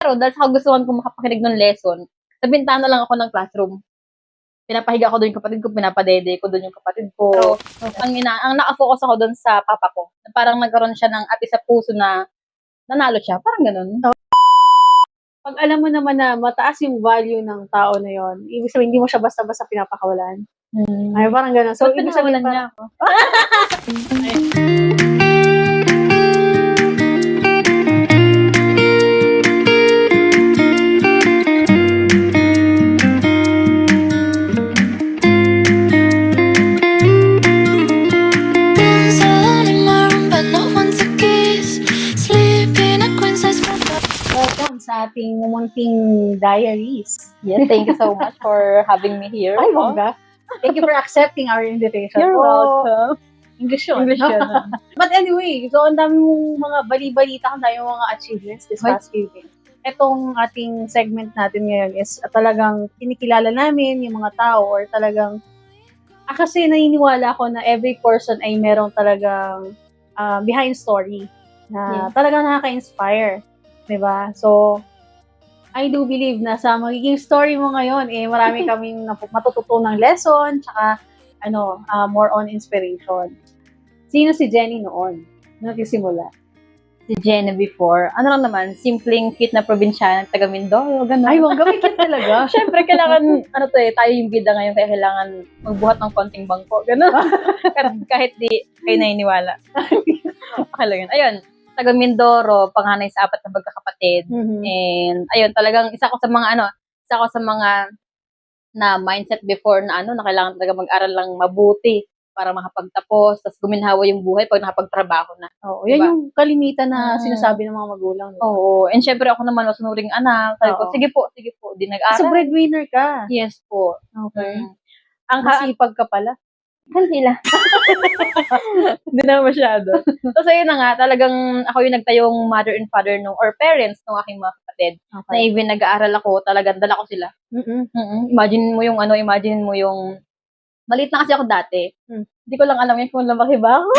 Pero dahil sa kagustuhan ko makapakinig ng lesson, sa bintana lang ako ng classroom. Pinapahiga ko doon yung kapatid ko, pinapadede ko doon yung kapatid ko. Pero ang naka-focus ako doon sa papa ko. Parang nagkaroon siya ng ati sa puso na nanalo siya. Parang ganun. Pag alam mo naman na mataas yung value ng tao na yon, ibig sabihin, hindi mo siya basta-basta pinapakawalan. Ay, parang gano'n. So, Ba't ibig sabihin, pinawalan niya ako? Dance alone in my room, but no one to kiss. Sleeping at Queen's Nest. welcome sa ating munting diaries. Yes, thank you so much for having me here. Ay, bongga. Thank you for accepting our invitation. You're Oh, welcome. English yun. English yun. But anyway, so ang dami mong mga bali-balita, ang dami mong mga achievements this past few days. Itong ating segment natin ngayon is talagang kinikilala namin yung mga tao or talagang kasi naniniwala ako na every person ay merong talagang behind story na talagang nakaka-inspire. Diba? So, I do believe na sa magiging story mo ngayon, marami kaming matututunang lesson, tsaka, more on inspiration. Sino si Jenny noon? Nung nagsimula? Si Jenny before, ano lang naman, simpleng cute na probinsyana ng taga Mindoro, gano'n. Ay, wag gawin cute talaga. Siyempre, kailangan, tayo yung bida ngayon, kaya kailangan magbuhat ng konting bangko, gano'n. Kahit di kayo naniniwala. Okay lang yun. Ayun, taga Mindoro, panganay sa 4 na magkakapatid. And, ayun, talagang isa ko sa mga na mindset before na na kailangan talaga mag-aral lang mabuti para makapagtapos, tapos guminhawa yung buhay pag nakapagtrabaho na. Oo, yan yung kalimitan na sinasabi ng mga magulang. Diba? Oo, and syempre ako naman, masunuring anak. Sabi ko, sige po, di nag-aral. So, breadwinner ka? Yes po. Okay. Ang masipag ka pala? Hindi lang. Hindi na masyado. So, ayun na nga, talagang ako yung nagtayong mother and father or parents ng aking mga kapatid. Okay. Na even nag-aaral ako, talagang dala ko sila. Imagine mo yung, maliit na kasi ako dati. Hindi ko lang alam yun kung lumaki ba ako.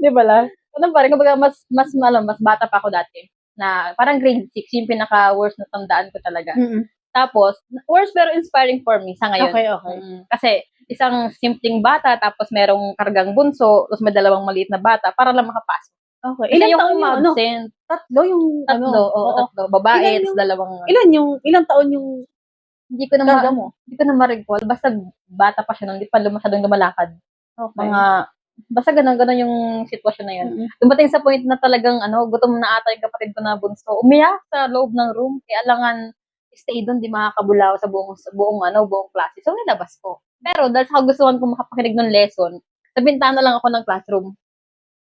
Di ba lang? Ano pa rin, kumbaga mas bata pa ako dati. Na parang grade 6, yung pinaka-worst na tandaan ko talaga. Tapos, worst pero inspiring for me sa ngayon. Okay. Kasi, isang simpleng bata, tapos merong kargang bunso, tapos may 2 maliit na bata, para lang makapasok. Okay. Ilan taon yung absent? Tatlo. Tatlo. Babae, tapos 2. Ilang taon yung Hindi ko na ma-recall. Basta bata pa siya nung hindi pa masyadong lumalakad. Okay. Basta ganun yung sitwasyon na yun. Dumating sa point na talagang gutom na ata yung kapatid ko na bunso. Umiyak sa loob ng room. Kaya alangan stay doon, di makakabulaw sa buong klase. So, nilabas ko. Pero dahil sa kagustuhan ko makapakinig ng lesson, sa bintana lang ako ng classroom.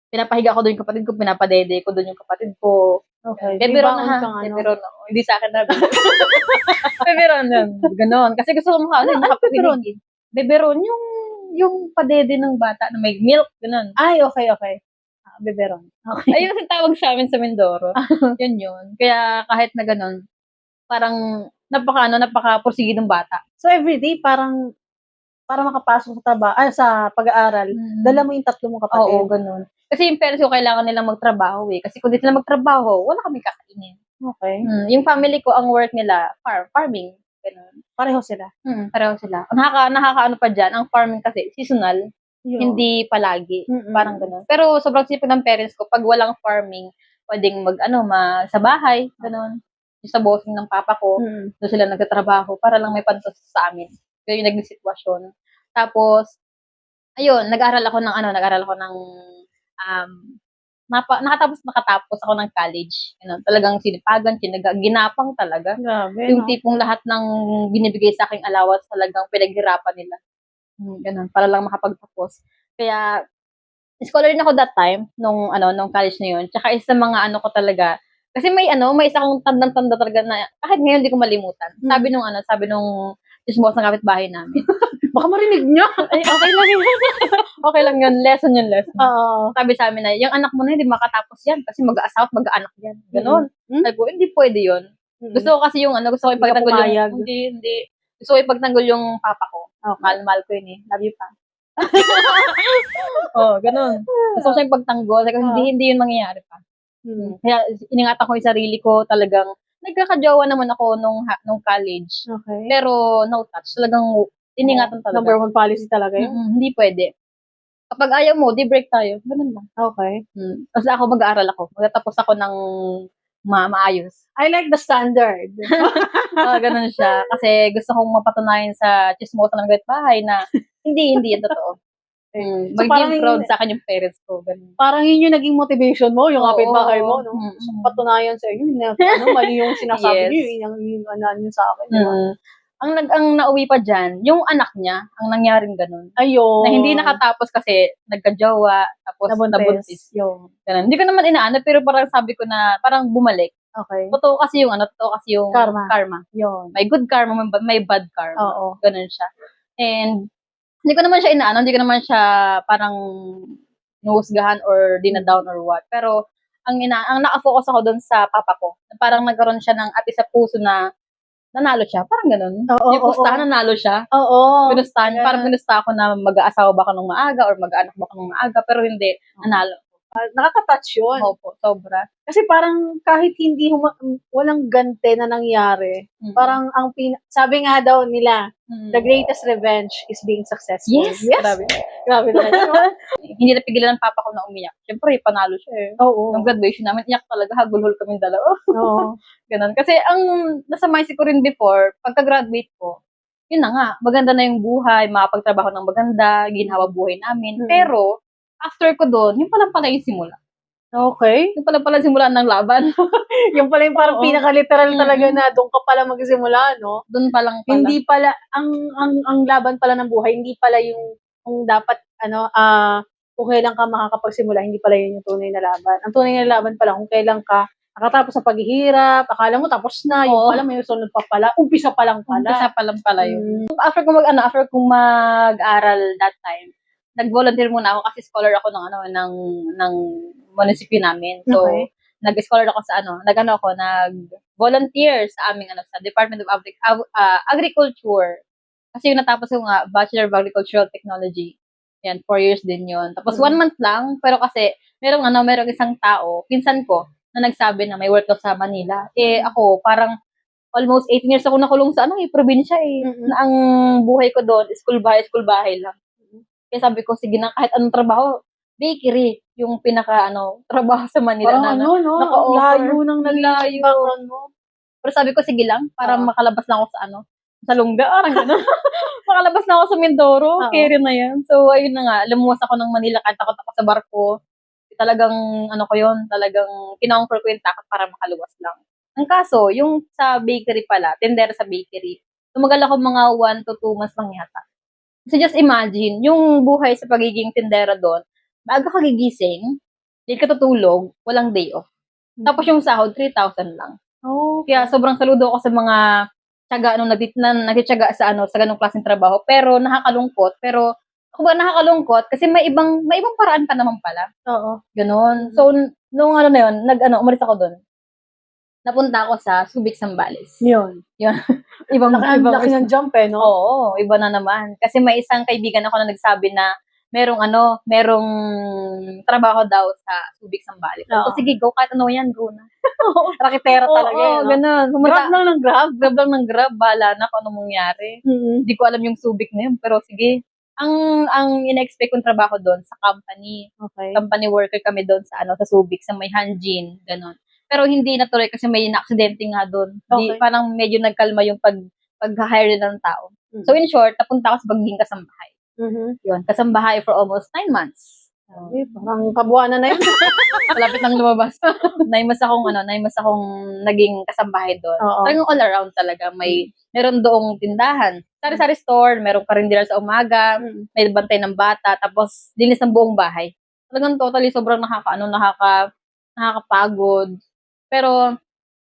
Pinapahiga ko doon yung kapatid ko, pinapadede ko doon yung kapatid ko. Okay. Beberon na ha. Beberon na. Hindi sa akin na. Beberon yan. Ganon. Kasi gusto ko makapakinig. Beberon yung padede ng bata na may milk. Ganon. Ay, okay. Beberon. Okay. Ayun ang tawag sa amin sa Mindoro. Yun. Kaya kahit na ganon, parang napaka-pursige ng bata. So, everyday, para makapasok sa pag-aaral, dala mo yung 3 mong kapatid. Oo, ganun. Kasi yung parents ko kailangan nilang magtrabaho Kasi kung di sila magtrabaho, wala kaming kakainin. Okay. Yung family ko, ang work nila, farming. Ganun. Pareho sila. Pareho sila. Nakakaano pa dyan, ang farming kasi, seasonal. Hindi palagi. Parang ganun. Pero sobrang sipag ng parents ko, pag walang farming, pwedeng sa bahay, ganun. Yung sa bossing ng papa ko, doon sila nagtatrabaho para lang may pantos sa amin. Kaya yung naging sitwasyon. Tapos, ayun, nag-aral ako ng nakatapos ako ng college. Talagang sinipagan, ginapang talaga. Grabe, yung tipong lahat ng binibigay sa aking allowance talagang pinaghirapan nila. Ganun, para lang makapagtapos. Kaya, scholar din ako that time, nung college na yun. Tsaka isa mga ko talaga, kasi may isa akong tandang-tanda talaga na, kahit ngayon di ko malimutan. Sabi nung chismosa ng kapitbahay namin. Baka marinig niyo. Ay, okay lang yun. Okay lang yun. Lesson. Oo. Sabi sa amin na, yung anak mo na hindi makatapos yan kasi mag-aasawa at mag-aanak yan. Ganon. Sabi ko, hindi pwede yun. Gusto ko kasi gusto ko ipagtanggol yung, hindi. Gusto ko ipagtanggol yung papa ko. Mahal ko yun Love you pa. Ganon. Gusto ko siya ipagtanggol. Sabi ko, hindi yun mangyayari pa. Kaya iningatan ko yung sarili ko talagang, nagkakajowa naman ako nung college. Okay. Pero no touch. Talagang iningatan talaga. Number one policy talaga yun. Hindi pwede. Kapag ayaw mo, di break tayo. Ganun lang. Okay. Kasi ako mag-aaral ako. Magtatapos ako ng maayos. I like the standard. Ganun siya. Kasi gusto kong mapatunayan sa chismosa ng bahay na hindi yan totoo. So, Maging parang proud sa akin yung parents ko. Ganun. Parang yun yung naging motivation mo, yung Oo. kapitbahay mo, no? Mm. So, patunayan sa inyo na mali yung sinasabi Yes. niyo, yung ano nyo sa akin, di ba? Ang nauwi pa dyan, yung anak niya, ang nangyaring ganun. Ayun. Na hindi nakatapos kasi nagka-jowa, tapos nabuntis. Yung. Ganun. Hindi ko naman inaano, pero parang sabi ko na, parang bumalik. Okay. Totoo kasi yung karma. Yun. May good karma, may bad karma. Oo. Ganun siya. And, hindi ko naman siya inaano, hindi ko naman siya parang nuhusgahan or dinadown or what. Pero, ang naka-focus ako doon sa papa ko. Parang nagkaroon siya ng ati sa puso na nanalo siya. Parang ganun. Oo, yung pustahan, nanalo siya. Oo. Pinustahan, Yeah. parang pinusta ako na mag-aasawa ba ka nung maaga or mag-aanak ba ka nung maaga. Pero hindi, nanalo. Nakaka-touch yun. Opo, sobra. Kasi parang kahit hindi walang gante na nangyari, parang sabi nga daw nila, the greatest revenge is being successful. Yes. Grabe talaga. No? Hindi napigilan ng papa ko na umiyak. Siyempre, panalo siya eh. Oo. Nung graduation namin, iyak talaga, hagulhol kaming dalawa. Oo. Ganun. Kasi ang nasa mindset ko rin before, pagka-graduate ko, yun na nga, maganda na yung buhay, makapagtrabaho ng maganda, ginhawa buhay namin. Pero, after ko doon, yung pala yung simula. Okay. Yung pala simula ng laban. Yung pala yung parang pinaka-literal talaga na doon ka pala magsimula, no? Doon pa lang pala. Hindi pala, ang laban pala ng buhay, hindi pala yung kung dapat, kung kailan ka makakapagsimula, hindi pala yun yung tunay na laban. Ang tunay na laban pala kung kailan ka nakatapos sa paghihirap, akala mo tapos na, yung pala may sunod pa pala, umpisa pa lang pala. Umpisa pa lang pala yun. After kong mag-aral that time, nag-volunteer muna ako kasi scholar ako ng munisipyo namin. So, Okay. nag-scholar ako sa nag-volunteer sa aming sa Department of Agriculture. Kasi yung natapos ko nga, Bachelor of Agricultural Technology. Yan, 4 years din yun. Tapos 1 month lang, pero kasi merong isang tao, pinsan ko, na nagsabi na may work daw sa Manila. Ako, parang almost 18 years ako nakulong sa probinsya Na ang buhay ko doon, school bahay lang. Kaya sabi ko, sige na, kahit anong trabaho, bakery, yung trabaho sa Manila. Parang layo ng naging background mo. Pero sabi ko, sige lang, para makalabas na ako sa Lungga, parang gano'n. Makalabas na ako sa Mindoro, carry na yan. So, ayun na nga, lumuwas ako ng Manila, kahit takot ako sa barko. Talagang, talagang kinonquer ko yung takot para makaluwas lang. Ang kaso, yung sa bakery pala, tindera sa bakery, tumagal ako mga 1 to 2 months lang yata. So just imagine, yung buhay sa pagiging tindera doon, maaga ka gigising, hindi ka tutulog, walang day off. Tapos yung sahod, 3,000 lang. Kaya sobrang saludo ako sa mga tiyaga nagtitiyaga sa ganung klaseng trabaho. Pero nakakalungkot. Pero ako ba nakakalungkot kasi may ibang paraan pa naman pala. Oo. Ganon. So nung umalis ako doon. Napunta ako sa Subic, Zambales. Yun. Ibang Laki ng jump no? Oo, iba na naman. Kasi may isang kaibigan ako na nagsabi na merong trabaho daw sa Subic, Zambales. So, sige, go, kahit yan, go na. Rakitera talaga Oo, ganun. Grab lang ng grab. Grab lang ng grab, bahala na kung anong mangyari. Hindi ko alam yung Subic na yun, pero sige. Ang in-expect kong trabaho doon sa company. Okay. Company worker kami doon sa Subic, sa may Hanjin, ganun. Pero hindi natuloy kasi may na-aksidente nga doon. Okay. Parang medyo nagkalma yung pag-hire ng tao. So in short, napunta ako sa pagiging kasambahay. Yun, kasambahay for almost 9 months. Parang kabuanan na yun. Malapit nang lumabas. 9 months akong naging kasambahay doon. Talagang all around talaga. Meron doong tindahan. Sari-sari store, merong karinderya sa umaga, may bantay ng bata, tapos linis ng buong bahay. Talagang totally sobrang nakakapagod. Pero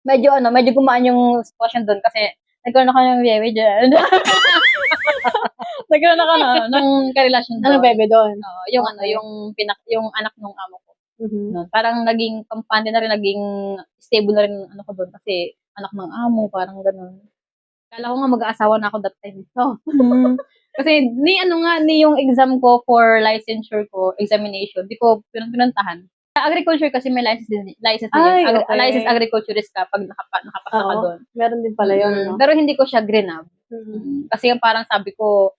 medyo gumaan yung sitwasyon doon kasi nagkaroon ako ng bebe dyan. Nagkaroon ako ng karelasyon doon. Ano bebe doon? Yung yung anak ng amo ko. No, parang naging kampante na rin, naging stable na rin ko doon kasi anak ng amo, parang gano'n. Kala ko nga mag-aasawa na ako that time. Kasi ni yung exam ko for licensure ko, examination, di ko pinuntahan. Sa agriculture kasi may license din Ay, yun. okay. Licensed agriculturist ka pag nakapasa ka Oo. doon. Meron din pala yun, no? Pero hindi ko siya grinab. Mm. Kasi yung parang sabi ko,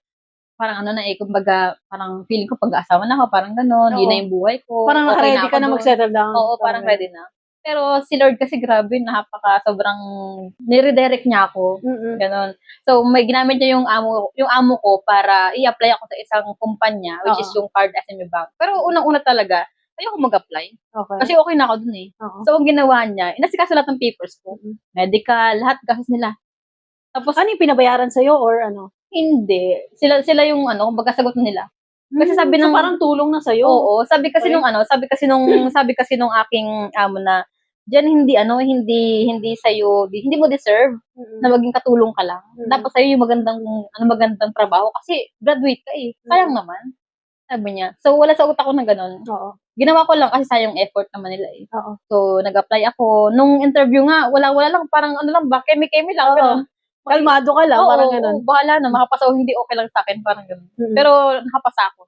parang ano na kumbaga, parang feeling ko pag-aasawa na ako, parang gano'n, yun Oo. na yung buhay ko. Parang okay ready ka ako na doon. mag-settle down. Oo, parang ready na. Pero si Lord kasi grabe, sobrang niredirect niya ako. Mm-mm. Ganon. So, may ginamit niya yung amo ko para i-apply ako sa isang kumpanya, which is yung Card SME Bank. Pero unang-una talaga, ayoko mag-apply. Okay. Kasi okay na ako dun eh. Oo. So, ang ginawa niya, inasikaso lahat ng papers ko. Mm-mm. Medical, lahat gastos nila. Tapos, Ano yung pinabayaran sa'yo or ano? hindi. Sila yung kumbaga sagot nila. Kasi sabi So, ng parang tulong na sa'yo. Oo, sabi kasi Okay. sabi kasi nung aking amo na diyan hindi sa'yo, hindi mo deserve Mm-mm. na maging katulong ka lang. Mm. Dapat sa'yo yung magandang trabaho kasi graduate ka eh. Sayang naman. Sabi niya. So, wala sa utak ko na ganun. Oo. Ginawa ko lang kasi sayang effort naman nila eh. Oo. So, nag-apply ako. Nung interview nga, wala lang, parang ano lang ba, kemi-kemi lang. Oo. Ganun. Kalmado ka lang, Oo, parang ganun. bahala na, makapasa o hindi, okay lang sa akin, parang ganun. Mm-mm. Pero, nakapasa ako.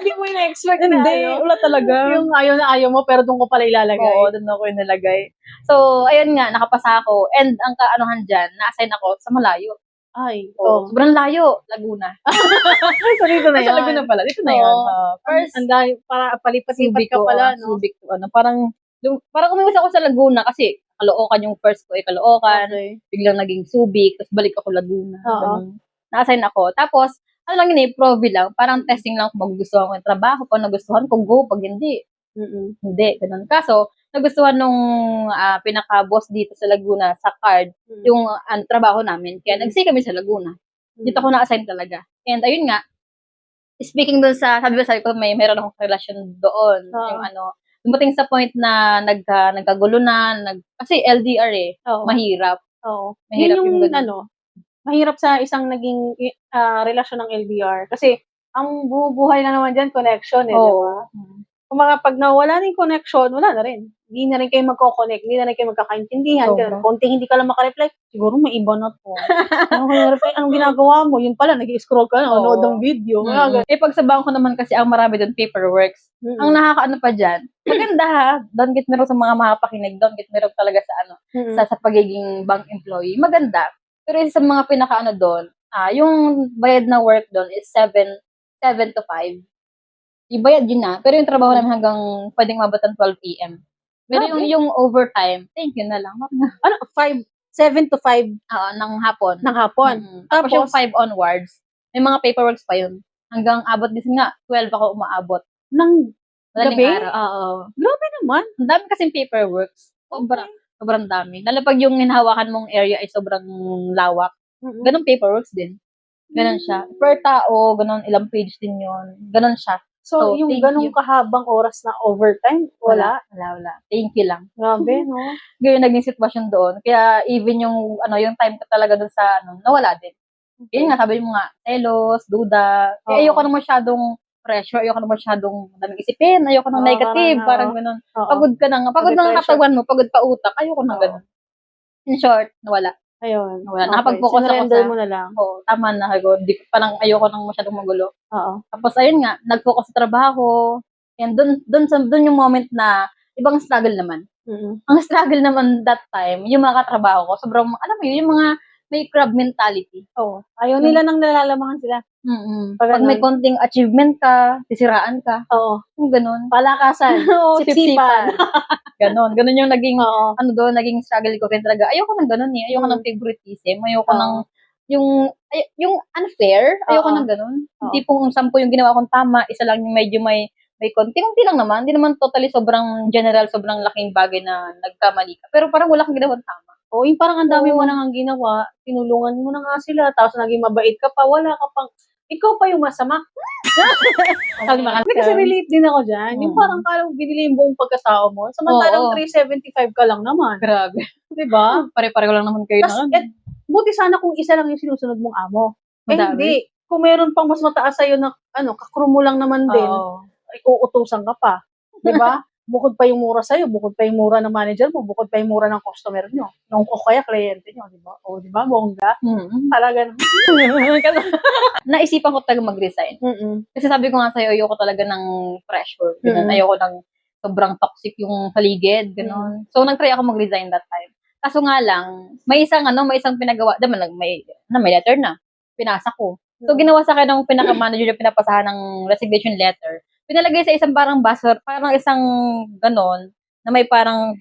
Hindi mo in-expect na ano. Wala talaga. Yung ayaw na ayaw mo, pero doon ko pala ilalagay. Oo, doon ako inilagay. So, ayun nga, nakapasa ako. And ang kaanuhan dyan, na-assign ako sa malayo. Ay, Sobrang layo. Laguna. So, dito na Sa yan. Laguna pala. Dito na Oo. yun. First, para palipat-lipat ka pala, no? Subic ko. Parang umiwas ako sa Laguna kasi Caloocan yung first ko, Caloocan. Okay. Biglang naging Subic, tapos balik ako Laguna. Oo. Ganun. Na-assign ako. Tapos, ano lang yun provi lang. Parang testing lang kung magugustuhan ko yung trabaho. Pag nagustuhan ko, go. Pag hindi, Mm-mm. hindi. Ganun. Kaso, nagustuhan nung pinaka-boss dito sa Laguna, sa card, yung trabaho namin. Kaya nag-stay kami sa Laguna. Dito ako na-assign talaga. And ayun nga, speaking dun sabi ko, meron akong relasyon doon. Oo. Yung dumating sa point na nagkagulo na, kasi LDR Oo. mahirap. Oo. Mahirap Yun yung ganun. mahirap sa isang naging relasyon ng LDR. Kasi, ang bubuhay na naman dyan, connection di ba? Kung pag nawala na yung connection, wala na rin. Hindi na rin kayo magko-connect, hindi na rin kayo magkakaintindihan. Sobra. Konting hindi ka lang makareply, siguro may iba na to. Anong ginagawa mo? Yun pala, nag-scroll ka, nanonood ng video. Pag sa bangko naman kasi, ang marami doon paperworks. Ang nakakaano pa dyan, maganda ha, don't get me wrong sa mga mapapakinig, don't get me wrong talaga sa pagiging bank employee. Maganda. Pero sa mga pinakaano doon, yung bayad na work doon is 7 to 5. Ibayad yun na. Pero yung trabaho namin hanggang pwedeng mabot ng 12 p.m. Pero yung overtime, thank you na lang. 7 to 5 ng hapon. ng hapon. Tapos yung Tapos, 5 onwards, may mga paperworks pa yun. Hanggang abot din nga, 12 ako umaabot. ng Madaling gabi? araw. Oo. Grabe naman. Ang dami kasing paperworks. Sobrang dami. Lalo pag yung hinahawakan mong area ay sobrang lawak. Ganun paperworks din. Ganun siya. Per tao, ganun ilang page din yun. Ganun siya. So, yung thank ganung you. kahabang oras na overtime, wala. Wala. Thank you lang. Grabe, no? Ganyan naging sitwasyon doon. Kaya even yung time ko talaga doon sa nawala din. Yun nga, sabi mo nga, telos, duda. Kaya ayoko na masyadong pressure, ayoko na masyadong daming isipin, ayoko na negative, parang ganun. Pagod ka na nga. Pagod na ang katawan mo, pagod pa utak, ayoko na ganun. In short, nawala. Ayun. Nawala. Nakapag-focus ako Sinurrender mo na lang. Oo, tama na. Parang ayoko nang masyadong magulo. Oo. Tapos ayun nga, nag-focus sa trabaho. And doon yung moment na ibang struggle naman. Ang struggle naman that time, yung mga katrabaho ko, sobrang, alam mo yun, yung mga may crab mentality. Oo. Ayaw nila nang nalalamangan sila. Pag may konting achievement ka, sisiraan ka. Oo. Yung ganun. Palakasan. Oo, Sipsipan. Ganon yung naging, Oo. naging struggle ko rin talaga. Ayoko ng ganun eh. Ayoko ng favoritism. Ayoko ng, yung unfair. Ayoko ng ganun. Hindi pong 10 yung ginawa kong tama, isa lang yung medyo may konti lang naman. Hindi naman totally sobrang general, sobrang laking bagay na nagkamali ka. Pero parang wala kang ginawang tama. Oo, yung parang ang dami mo nang ginawa, tinulungan mo na nga sila, tapos naging mabait ka pa, wala ka pang, ikaw pa yung masama. Kasi relate din ako dyan. Yung parang binili yung buong pagkatao mo, samantalang 375 ka lang naman. Grabe. Diba? Pare-pareho lang naman kayo Tas, buti sana kung isa lang yung sinusunod mong amo. Madami. Hindi. Kung meron pang mas mataas sa'yo na, kakrumo lang naman din, ay uutusan ka pa. Diba? bukod pa yung mura sa'yo, bukod pa yung mura ng manager mo, bukod pa yung mura ng customer nyo, o kaya kliyente nyo, di ba? O, di ba, bongga? Talaga naman. Naisipan ko talaga mag-resign. Kasi sabi ko nga sa'yo, ayoko talaga ng pressure. Ganun. Ayoko ng sobrang toxic yung paligid. Ganun. So, nag-try ako mag-resign that time. Kaso nga lang, may isang pinagawa, diba, may letter na. Pinasa ko. So, ginawa sa akin ng pinaka-manager na pinapasahan ng resignation letter. Pinalagay sa isang parang basher, parang isang ganon, na may parang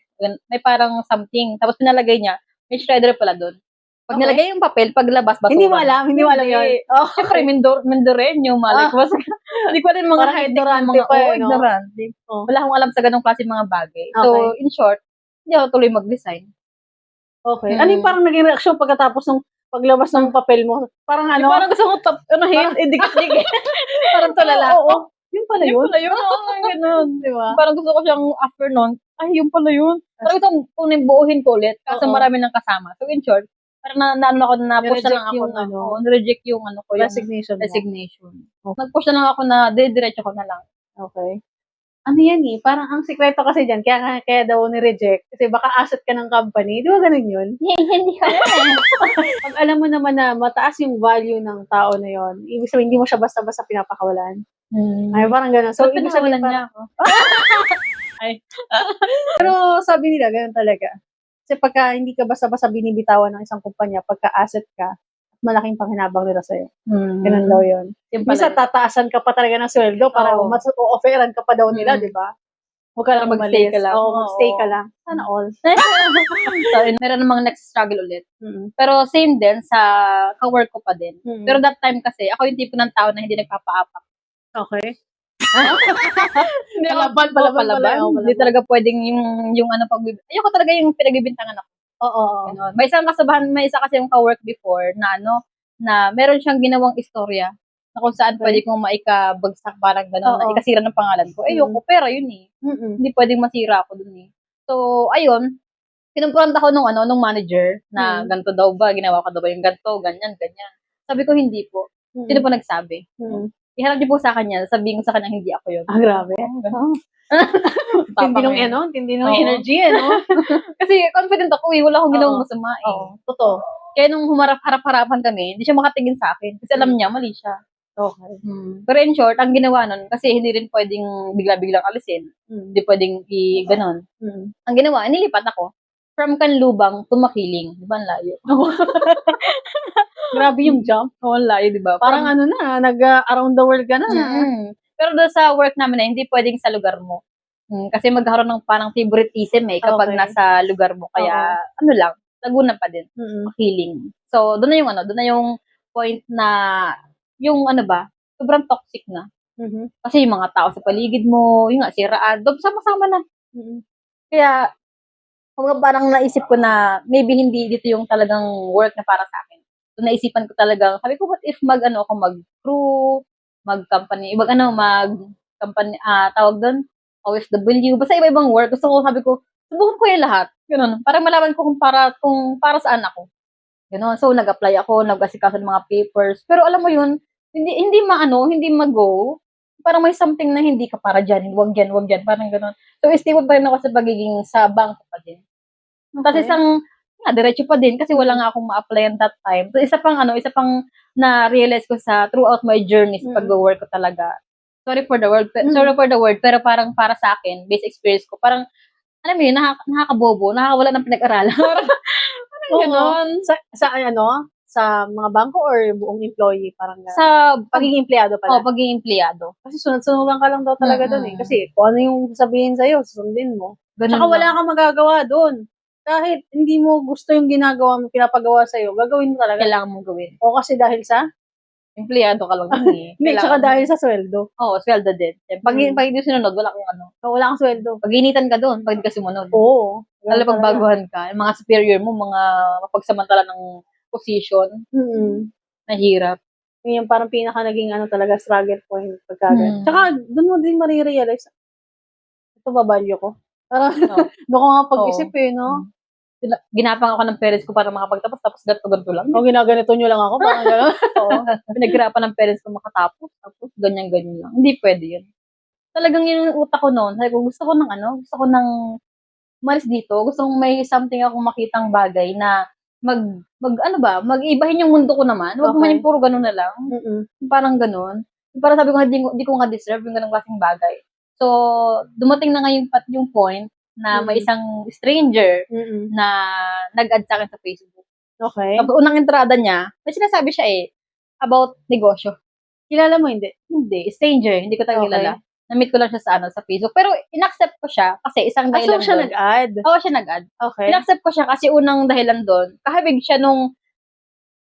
something. Tapos pinalagay niya, may shredder pala doon. Pag nilagay yung papel, paglabas, basura. Hindi mo alam yun. Oh, syempre, Mendoreño, malik. Hindi ko rin mga Parang high-tech ignorante mga, pa eh, no? ignorante. Oh. Wala akong alam sa ganong klase mga bagay. So, Okay. in short, hindi ako tuloy mag-resign. Okay. Ano yung parang naging reaksyon pagkatapos ng paglabas ng papel mo? Parang ano? Parang gusto ko idikit-dikit. Parang tulala. Oo. Yun pala Yun yun. pala yun. Oo, ganun. Diba? Parang gusto ko siyang after nun, ay, yun pala yun. Parang gusto kong buuhin ko ulit. Kaso Oo. marami ng kasama. So, in short, parang na-push na lang ako yung na, ano, na-reject yung ko, yung Resignation mo. resignation. Okay. Nag-push na lang ako na diretso ko na lang. Okay. Ano yan eh, parang ang sikreto kasi dyan, kaya daw ni-reject, kasi baka asset ka ng company, di ba ganun yun? Hindi ko alam. Pag alam mo naman na mataas yung value ng tao na yon, ibig sabihin, hindi mo siya basta-basta pinapakawalan. Ay, parang ganun. So, ibig sabihin, niya ako. pero sabi nila, ganun talaga. Kasi pagka hindi ka basta-basta binibitawan ng isang kumpanya, pagka asset ka, malaking panghinabang nila sa'yo. Ganun daw yun. Minsan, tataasan ka pa talaga ng sweldo para mas o-offeran ka pa daw nila, di ba? Huwag ka lang Mag-stay umalis. ka lang. Oo, mag-stay ka lang. Sana all. So, meron namang next struggle ulit. Pero same din sa ka-work ko pa din. Pero that time kasi, ako yung tipo ng tao na hindi nagpapa-apak. Okay. Hindi Palaban pala. Hindi talaga pwedeng yung ayoko talaga yung pinagbibintangan ako. Oo. Ganon. May isa kasi yung ka-work before na na meron siyang ginawang istorya na kung saan pwede kong maikabagsak parang gano'n, na ikasira ng pangalan ko. Ayoko, pera yun eh. Hindi pwedeng masira ako dun eh. So, ayun, kinumpronta ko nung manager na ganito daw ba, ginawa ko daw ba yung ganito, ganyan. Sabi ko, hindi po. Sino po nagsabi? Iharap niyo po sa kanya, sabihin ko sa kanya, hindi ako yun. Grabe. Tindi nung energy, no? Kasi confident ako wala akong ginawang masama eh. Totoo. Kaya nung harap-harapan kami, hindi siya makatingin sa akin. Kasi alam niya, mali siya. Okay. Pero in short, ang ginawa nun, kasi hindi rin pwedeng bigla-biglang alisin. Hindi pwedeng ganon. Ang ginawa, nilipat ako. From Kanlubang to Makiling. Di ba ang layo? Grabe yung jump. Oo, ang layo, di ba? Parang nag-around the world ka na. Pero doon sa work namin na, hindi pwedeng sa lugar mo. Kasi magkaroon ng parang favoritism kapag nasa lugar mo. Kaya, Laguna pa din. Makiling. So, doon na yung point na, sobrang toxic na. Kasi yung mga tao sa paligid mo, yung siraan, sama-sama na. Kaya, parang naisip ko na, maybe hindi dito yung talagang work na para sa akin. So, naisipan ko talagang, sabi ko, what if mag-crew, mag-company, mag-company, tawag doon, OFW, basta iba-ibang work. Sabi ko, subukan ko yung lahat. Ganun. Para malaman ko kung para saan ako. Ganun. So, nag-apply ako, nag-asikaso ng mga papers. Pero alam mo yun, hindi mag-go. Parang may something na hindi ka para dyan, wag dyan, parang ganun. So, stable pa rin ako sa pagiging sa bangko pa din. Tapos diretso pa din kasi wala nga akong ma-apply that time. So, isa pang na-realize ko throughout my journey sa pag-work ko talaga. Sorry for the word, pero parang para sa akin, based experience ko, parang, alam mo yun, nakakabobo, nakakawala ng pinag-aralan. Parang gano'n. Sa mga bangko or buong employee? Parang Sa pagiging empleyado pala? pagiging empleyado. Kasi sunod-sunuran ka lang daw talaga doon eh. Kasi kung ano yung sabihin sa'yo, susundin mo. Ganun Tsaka wala lang. kang magagawa doon. Kahit hindi mo gusto yung ginagawa mo, pinapagawa sa'yo, gagawin mo talaga. Kailangan mong gawin. O kasi dahil sa? Empleyado ka lang din eh. Hindi, tsaka dahil sa sweldo. Oo, sweldo din. Pag hindi sinunod, wala kang Wala kang sweldo. Pag-initan ka doon, pag hindi ka sumunod. Oo. Lalo pag baguhan ka, yung mga superior mo, mga mapagsamantala ng position, nahirap. Yun yung parang pinaka naging talaga struggle point pagkagan. Tsaka doon mo din marirealize, ito ba value ko? Parang doon ko nga pag-isip no? Ginapang ako ng parents ko para makapagtapos, tapos ganito lang. O ginaganito nyo lang ako, parang gano'n. Oo. Pinaghirapan ng parents ko makatapos, tapos ganyan lang. Hindi pwede yun. talagang yun yung utak ko noon. Sabi ko, gusto ko ng umalis dito. Gusto kong may something akong makitang bagay na mag-ibahin yung mundo ko naman. Huwag Okay. man yung puro ganun na lang. Parang ganun. Parang sabi ko, hindi ko nga deserve yung ganung klaseng bagay. So, dumating na ngayon yung point na may isang stranger na nag-add sa akin sa Facebook. Okay. Tapos unang entrada niya, may sinasabi siya about negosyo. Kilala mo hindi? Hindi, stranger, hindi ko talaga Okay. kilala. Na-meet ko lang siya sa Facebook. Pero inaccept ko siya kasi isang dahilan So, siya doon. nag-add. Oo, siya nag-add. Okay. Inaccept ko siya kasi unang dahilan doon, kahabig siya nung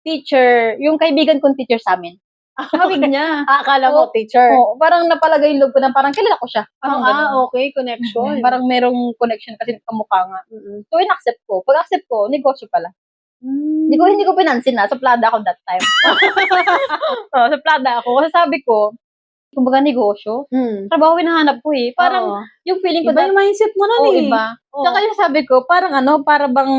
teacher, yung kaibigan kong teacher sa amin. Kahabig niya. Akala mo, Oo. teacher. Oo, parang napalagay yung loob ko na parang kilala ko siya. Parang ganun. Okay. Connection. Parang merong connection kasi kamukha nga. So, in-accept ko. Pag-accept ko, negosyo pala. Hindi ko pinansin na. Suplada ako that time. Suplada ako. Kasi sabi ko, kumbaga negosyo, trabaho hinahanap ko Parang, Oo. yung feeling ko Iba yung mindset mo nun eh. iba. Oo. Saka yung sabi ko, parang para bang,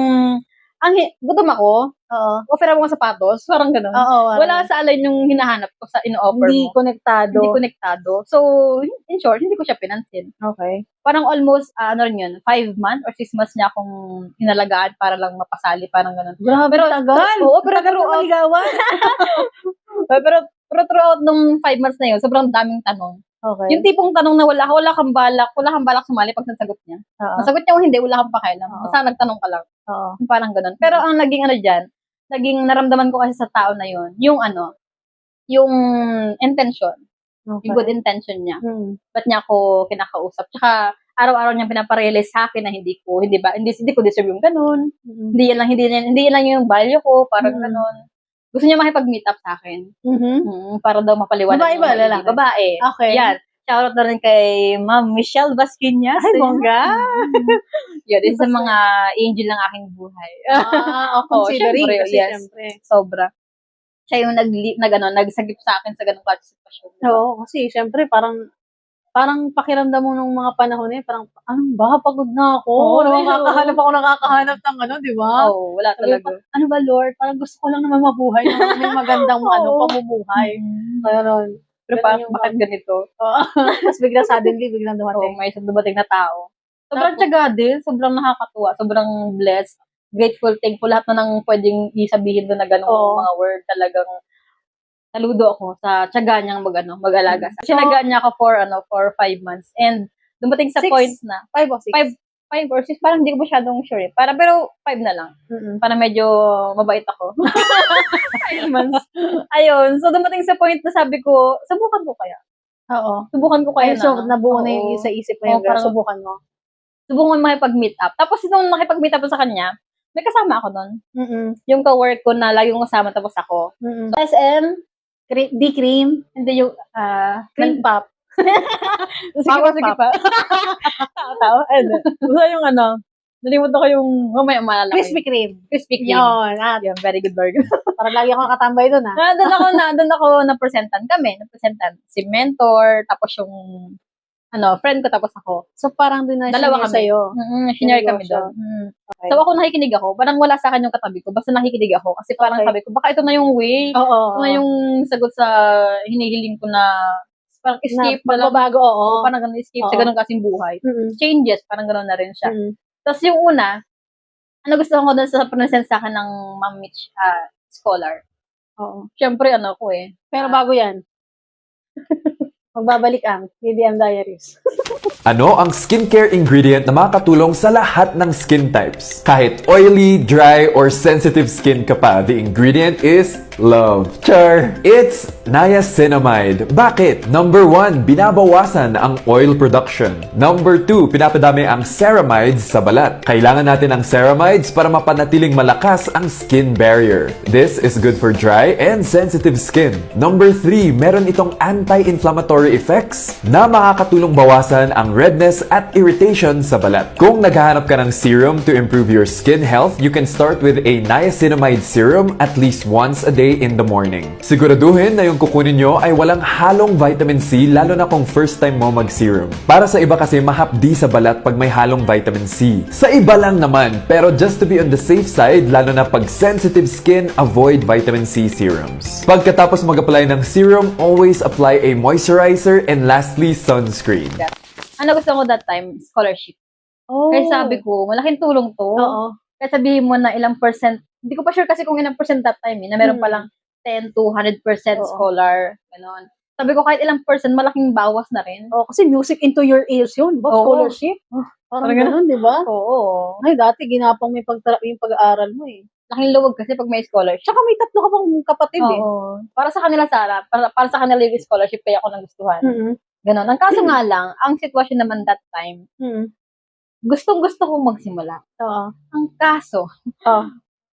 gutom ako, Oo. offer mo ng sapatos, parang gano'n. Oo. Wala sa alin yung hinahanap ko sa in-offer Hindi mo. konektado. Hindi konektado. So, in short, hindi ko siya pinansin. Okay. Parang almost, 5 months or 6 months niya akong inalagaan para lang mapasali, parang gano'n. Grabe, Pero, tagal. oo, pero Tagal mo throughout, maligawan. pero throughout nung 5 months na yun, sobrang daming tanong. Okay. Yung tipong tanong na wala kang balak sumali pag nasagot niya. Oo. Masagot niya o hindi, wala kang pakialam. Oo. Basta nagtanong ka lang. Oo. Parang ganun. Pero ang naging naging naramdaman ko kasi sa tao na yun, yung intention. Okay. Yung good intention niya. Ba't niya ako kinakausap? Tsaka, araw-araw niyang pinaparealize sa akin na hindi ko deserve yung ganun. Hindi yan lang yung value ko, parang ganun. Gusto niya makipag-meet up sa akin. Para daw mapaliwanag. Babae ba, yung lalaki? Babae. Okay. Yan. Shoutout na rin kay Ma'am Michelle Vasqueñas. Ay, bongga. Yun, isa sa mga angel ng aking buhay. Considering syempre, kasi yes. syempre. Sobra. Siya yung nagsagip sa akin sa ganung klaseng sitwasyon. Oo, kasi syempre parang pakiramdam mo nung mga panahon parang, pagod na ako. Oo, Nakakahanap ng di ba? Oo, wala Sabi talaga. ko, ano ba, Lord? Parang gusto ko lang naman mabuhay ng may magandang Oo. pamumuhay. Ganon. Pero Ganun yung bakit ganito? Oo. Tapos biglang biglang Oo, dumating. may isang dumating na tao. Sobrang Tapos? tiyaga din, sobrang nakakatuwa, sobrang blessed, grateful, thankful, lahat na nang pwedeng isabihin doon na ganong Oo. mga word. Talagang saludo ako sa tiyaga niyang mag-alaga. So, Tinaga niya ako for 5 months. And dumating sa 6? point na 5 o 6? 5 or 6, parang hindi ko masyadong sure. Pero 5 na lang. Para medyo mabait ako. 5 months. Ayun. So, dumating sa point na sabi ko, subukan ko kaya. Oo. Subukan ko kaya Ay, so, nabuo na Oo. yung sa isip mo yung parang- subukan mo. Subukan ko makipag-meet up. Tapos, nung nakipag-meet up sa kanya, may kasama ako nun. Yung ka-work ko na lagi kong kasama tapos ako. So, SM, Di cream. hindi yung, Cream pop. Sige pa. Tao. Basta yung nalimutan ko yung, mamaya maalala ko. Krispy Kreme. Krispy Kreme. Yun. Yun, very good burger. Parang lagi ako nakatambay doon, Doon ako na-presentan kami. Si mentor, tapos yung, friend ko, tapos ako. So, parang doon na Dalawa share sa'yo. Senior Yung kami negosyo. doon. Okay. So, ako nakikinig ako. Parang wala sa akin yung katabi ko. Basta nakikinig ako. Kasi parang Okay. sabi ko, baka ito na yung way. Oo. Ito na yung sagot sa hinihiling ko na parang escape na lang. Magbabago, oo. Parang ganun, escape sa Oo. ganun kasing buhay. Changes, parang ganun na rin siya. Mm. Tapos yung una, gusto ko doon sa present sa akin ng Ma'am Mitch, scholar. Oo. Siyempre, Pero bago yan, magbabalik ang BDM Diaries. Ano ang skincare ingredient na makakatulong sa lahat ng skin types? Kahit oily, dry, or sensitive skin ka pa, the ingredient is love. Char! It's niacinamide. Bakit? Number 1, binabawasan ang oil production. Number 2, pinapadami ang ceramides sa balat. Kailangan natin ang ceramides para mapanatiling malakas ang skin barrier. This is good for dry and sensitive skin. Number 3, meron itong anti-inflammatory effects na makakatulong bawasan ang redness at irritation sa balat. Kung naghahanap ka ng serum to improve your skin health, you can start with a niacinamide serum at least once a day day in the morning. Siguraduhin na yung kukunin nyo ay walang halong vitamin C, lalo na kung first time mo mag-serum. Para sa iba kasi mahapdi sa balat pag may halong vitamin C. Sa iba lang naman, pero just to be on the safe side, lalo na pag sensitive skin, avoid vitamin C serums. Pagkatapos mag-apply ng serum, always apply a moisturizer and lastly, sunscreen. Ano gusto ko that time? Scholarship. Oh. Kaya sabi ko, malaking tulong to. Oo. Kaya sabihin mo na ilang percent, hindi ko pa sure kasi kung ilang percent that time na meron palang 10 to 100% Oo. scholar. Ganon. Sabi ko kahit ilang percent, malaking bawas na rin. Oh, kasi music into your ears yun. Ba? Oo. Scholarship. Parang Parang ganun, di ba? Oo. Ay, dati ginapang mo yung pag-aaral mo eh. Laking luwag kasi pag may scholarship. Tsaka may tatlo ka pang kapatid eh. Oo. Para sa kanila, Sarah, para sa kanila yung scholarship, kaya ako nagustuhan. Mm-hmm. Ganon. Ang kaso nga lang, ang sitwasyon naman that time, Mm-hmm. gustong-gusto kong magsimula. Oo. Ang kaso, Oh.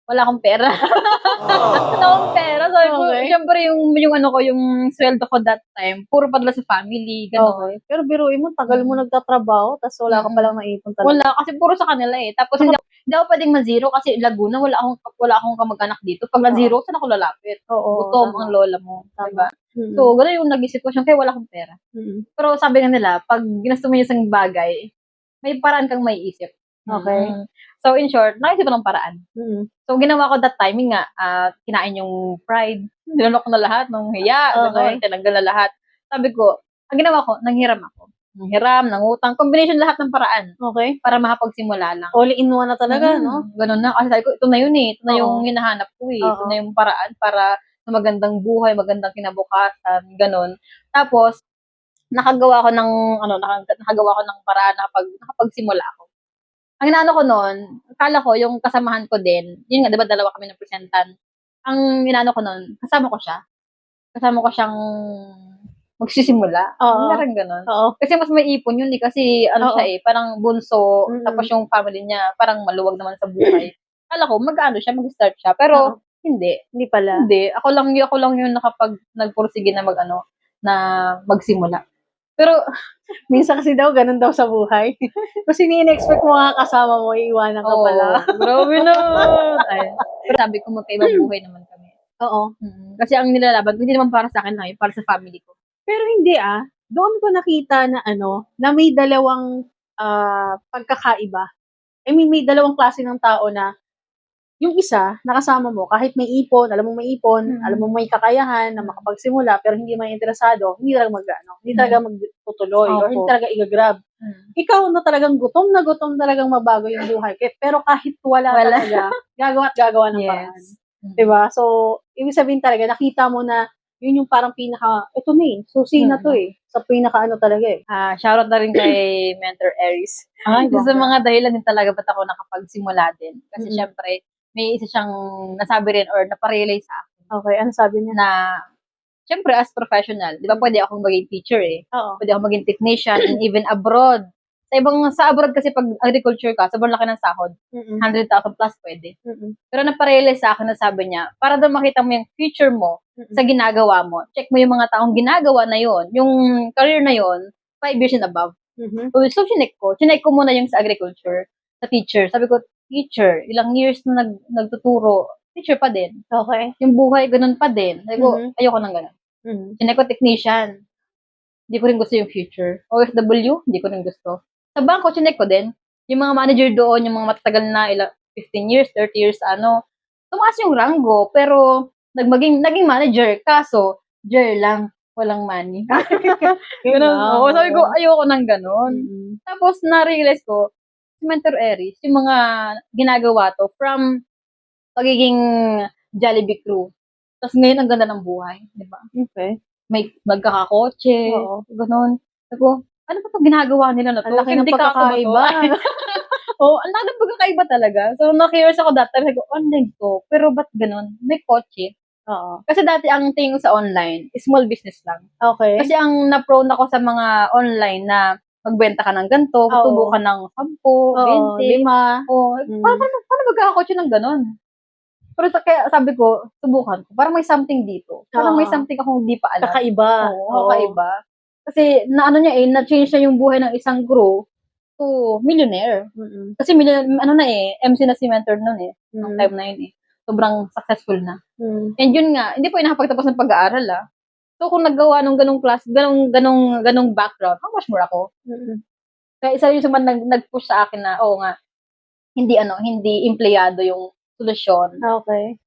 wala akong pera. Wala akong pera. Sabi ko, Okay. syempre yung ano ko, yung sweldo ko that time, puro padala sa family, gano'n. Okay. Pero biruin mo, tagal mo nagtatrabaho, tapos wala ka palang naipon talaga. Wala, kasi puro sa kanila eh. Tapos hindi ako pwedeng ma-zero kasi Laguna, wala akong kamag-anak dito. Pag na-zero, saan ako lalapit? Oo. Gutom tama. ang lola mo. Tama. Diba? Mm-mm. So, gano'n yung naging sitwasyon, kaya wala akong pera. Mm-mm. Pero sabi nga nila, pag ginusto mo yung isang bagay, may paraan kang may isip. Okay. So, in short, naisip ko ng paraan. Mm-mm. So, ginawa ko that timing nga, kinain yung pride. Nilunok ko na lahat ng hiya, Okay. tinanggal na lahat. Sabi ko, ang ginawa ko, nanghiram ako. Nanghiram, nangutang, combination lahat ng paraan Okay. para makapagsimula lang. All in one na talaga, no? Ganun na. Kasi sabi ko, ito na yun eh. Ito na Oo. yung hinahanap ko eh. Ito Oo. na yung paraan para sa magandang buhay, magandang kinabukasan, ganun. Tapos, nakagawa ko ng paraan na nakapagsimula ako. Ang inaano ko noon, akala ko yung kasamahan ko din, yun nga, 'di ba dalawa kami ng presentan. Ang inaano ko noon, kasama ko siya. Kasama ko siyang magsisimula. Oo. Parang ganun. Oo. Kasi mas may ipon yun eh, kasi ano Oo. siya eh, parang bunso, Mm-mm. tapos yung family niya, parang maluwag naman sa buhay. Akala ko, mag-ano siya, mag-start siya, pero hindi. Hindi pala. Hindi. Ako lang yung nagpursige na na magsimula. Pero, Minsan kasi daw, ganun daw sa buhay. Kasi ini-expect mo mga kasama mo, iiwanan ka pala. grabe na. Ay, pero sabi ko, magkaibang buhay naman kami. Oo. Kasi ang nilalaban ko, hindi naman para sa akin lang, para sa family ko. Pero hindi doon ko nakita na na may dalawang pagkakaiba. I mean, may dalawang klase ng tao na yung isa, nakasama mo, kahit may ipon, alam mo may ipon, alam mo may kakayahan na makapagsimula, pero hindi man interesado, hindi talaga hindi talaga magtutuloy, or hindi Opo. talaga i-grab. Ikaw na talagang gutom talagang mabago yung buhay. Pero kahit wala. Talaga, gagawa ng paraan. Diba? So, ibig sabihin talaga, nakita mo na yun yung parang ito na eh, susi na to eh. Sa talaga eh. Shoutout na rin kay Mentor Aries. Ay, Isa sa mga dahilan din talaga ba't ako nakapagsimula din. Kasi Mm-mm. syempre, may isa siyang nasabi rin or naparealize sa akin Okay, ano sabi niya? na syempre as professional, di ba pwede akong maging teacher eh. Oo. Pwede akong maging technician and even abroad. Sa abroad kasi pag agriculture ka, sobrang laki ng sahod. Mm-mm. 100,000 plus pwede. Mm-mm. Pero naparealize sa akin na sabi niya, para daw makita mo yung future mo Mm-mm. sa ginagawa mo, check mo yung mga taong ginagawa na yon, yung career na yon, 5 years and above. Mhm. So, chinek ko muna yung sa agriculture, sa teacher. Sabi ko, teacher, ilang years na nagtuturo, teacher pa din. Okay. Yung buhay, ganun pa din. Sabi ko, Mhm. ayoko nang ganun. Mhm. Chinek ko technician. Hindi ko rin gusto yung future. OFW, hindi ko rin gusto. Sa bangko, chinek ko din. Yung mga manager doon, yung mga matatagal na 15 years, 30 years, tumaas yung ranggo, pero naging manager. Kaso, lang, walang money. Ganun. Oo, sabi ko, ayoko nang ganun. Mhm. Tapos, na-realize ko, si Mentor Aries, yung mga ginagawa to from pagiging Jollibee crew. Tapos ngayon, ang ganda ng buhay. Di ba? Okay. May magkakakotse, Oo. ganun. Sabi ko, ano ba ito ginagawa nila na to? Ang laki ng Sindikato ba to? pagkakaiba. Oo, ang laki ng pagkakaiba talaga. So, na-curious ako that time. Sabi ko, online to. Pero ba't ganun? May kotse. Oo. Kasi dati ang tingin ko sa online, small business lang. Okay. Kasi ang na-prone ako sa mga online na magbenta ka ng ganito, tubo ka ng 10, 20. 5. Oh, Mm. paano magkakakotse ng ganun? Pero kaya sabi ko, subukan ko. Parang may something dito. Parang may Oo. something akong hindi pa alam. Kakaiba. Oo, kakaiba. Kasi na-change na yung buhay ng isang crew to millionaire. Mm-mm. Kasi MC na si Mentor nun eh. Nung Mm. time na yun eh. sobrang successful na. Mm. And yun nga, hindi po yung nakapagtapos ng pag-aaral So kung naggawa nung ganung class, ganung background, how much more ako? Mm. Kaya isa yung suman nag-push sa akin na, oo nga, hindi empleyado yung solusyon. Okay.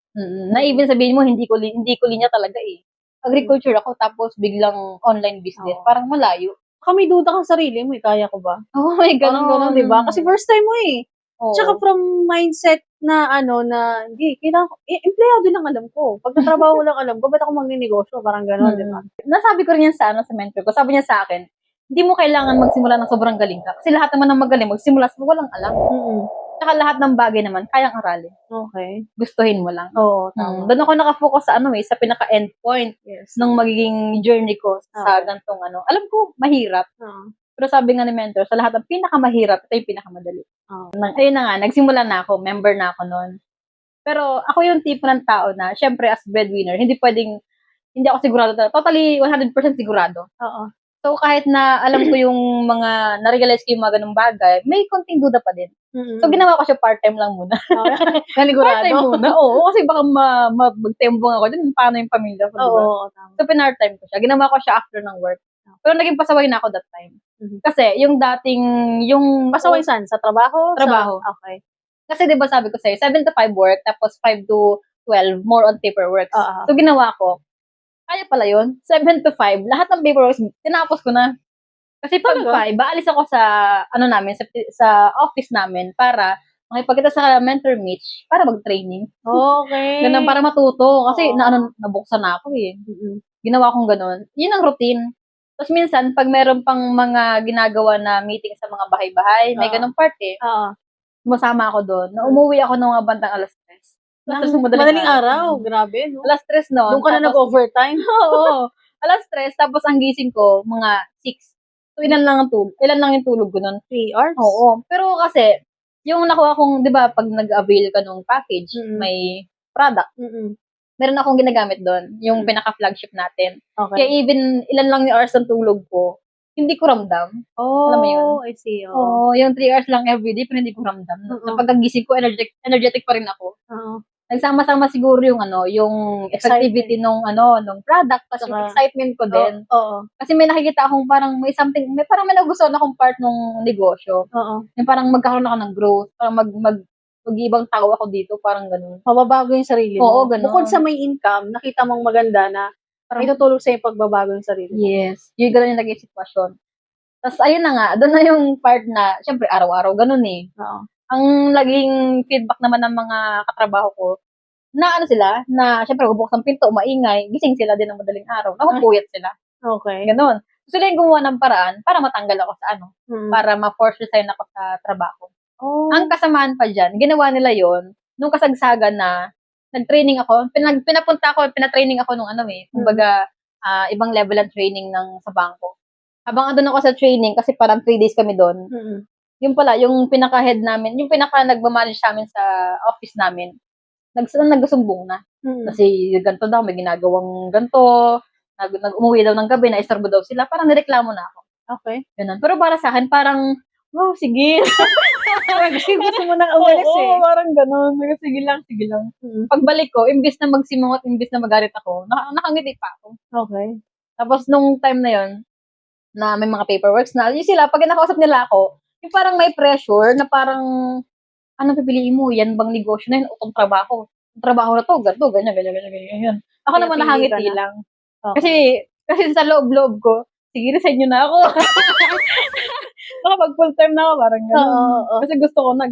Na even sabihin mo, hindi ko linya talaga eh. Agriculture ako, tapos biglang online business. Oo. Parang malayo. Kami duda kang sarili mo, kaya ko ba? Oh my God. Ganun, di ba? Kasi first time mo eh. Oo. Tsaka from mindset na na hindi, kailangan ko, empleyado lang alam ko. Pagtatrabaho lang alam ko, ba't ako magninegosyo? Parang gano'n, di ba? Nasabi ko rin yan sa mentor ko. Sabi niya sa akin, hindi mo kailangan magsimula ng sobrang galing ka. Kasi lahat naman ng magaling, magsimula sa walang alam. Mm-mm. Tsaka lahat ng bagay naman, kayang aralin. Okay. Gustuhin mo lang. Oo, tama. Doon ako nakafocus sa sa pinaka-end point Yes. ng magiging journey ko sa gantong Alam ko, mahirap. Oo. Pero sabi nga ni mentor, sa lahat ng pinakamahirap, ito yung pinakamadali. Oo. Ayun na nga, nagsimula na ako, member na ako noon. Pero ako yung tipo ng tao na, syempre as breadwinner, hindi ako sigurado talaga. Totally 100% sigurado. Oo. So kahit na alam ko yung na-realize ko yung mga ganung bagay, may konting duda pa din. Mm-mm. So ginawa ko siya part-time lang muna. Okay. Nanigurado? Part-time muna, oo. Kasi baka magtembong ako din, paano yung pamilya ko, diba? Oo, tama. So pinart-time ko siya. Ginawa ko siya after ng work. Pero naging pasaway na ako that time. Mhm. Kasi yung Pasaway saan? Sa trabaho? Trabaho. Okay. Kasi 'di ba sabi ko sa'yo, 7 to 5 work, tapos 5 to 12 more on paperwork. Oo. So ginawa ko, kaya pala yun, 7 to 5, lahat ng paperwork, tinapos ko na. Kasi pag 5, baalis ako sa, sa office namin para makipagkita sa mentor Mitch para mag-training. Okay. Ganun, para matuto. Kasi Oo. nabuksan na ako eh. Mm-mm. Ginawa kong ganun. Yun ang routine. Tapos minsan, pag meron pang mga ginagawa na meeting sa mga bahay-bahay, may Oo. ganung part eh. Oo. Sumasama ako doon. Na umuwi ako ng mga bandang alas 3. Tapos Madaling araw. Grabe, no? Alas 3 no. Doon ka na nag-overtime? Oo. Alas 3, tapos ang gising ko, mga 6. So, ilan lang yung tulog ko nun? 3 hours? Oo. Pero kasi, yung nakuha kong, di ba, pag nag-avail ka nung package, may product. Mm-mm. Meron akong ginagamit doon, yung pinaka-flagship natin. Okay. Kaya even ilan lang yung hours ng tulog ko, hindi ko ramdam. Oh, Alam mo yun? I see. Oo, yung 3 hours lang everyday, pero hindi ko ramdam. Oo. Pagkagising ko, energetic pa rin ako. Oo. Nagsama-sama siguro yung effectivity nung product, kasi yung excitement ko din. Oo. Kasi may nakikita akong parang parang may nagustuhan akong part ng negosyo. Oo. Yung parang magkakaroon ako ng growth, parang mag-ibang tao ako dito, parang ganun. Mababago yung sarili mo. Oo, ganun. Bukod sa may income, nakita mong maganda na parang itutulog sa'yo pagbabago yung sarili mo. Yes. Yung ganun yung naging sitwasyon. Tapos ayun na nga, doon na yung part na, syempre araw-araw ganun eh. Oo. Ang naging feedback naman ng mga katrabaho ko, na syempre bubuksan ng pinto, maingay, gising sila din ng madaling araw, nakupuyat sila. Okay. Ganun. So sila yung gumawa ng paraan para matanggal ako sa para ma-force resign ako sa trabaho. Oh. Ang kasamaan pa dyan, ginawa nila yon nung kasagsagan na nag-training ako, pinatraining ako nung kumbaga, ibang level ng training sa bangko. Habang andun ako sa training, kasi parang 3 days kami doon, yung pala, yung pinaka-head namin, yung pinaka-nagmamanage namin sa office namin, nagsusumbong na. Kasi ganito daw, may ginagawang ganito, umuwi daw ng gabi, na-istorbo daw sila, parang nireklamo na ako. Okay. Ganun. Pero para sa akin, parang, wow, sige. Kasi gusto mo nang umalis eh. Oo, parang ganun. Sige lang. Pagbalik ko, imbis na magsimungot, imbis na magalit ako, nakangiti pa ako. Okay. Tapos nung time na yon na may mga paperworks na, yung sila, pag nakausap nila ako, yung parang may pressure na parang, ano pipiliin mo? Yan bang negosyo na yun? O itong trabaho? Yung trabaho na to, ganito, ganyan. Ako Kaya naman pili nakangiti ka na. lang. Okay. Kasi sa loob-loob ko, sige, resign nyo na ako. Baka mag full-time na ako, parang gano'n. Oo. Kasi gusto ko na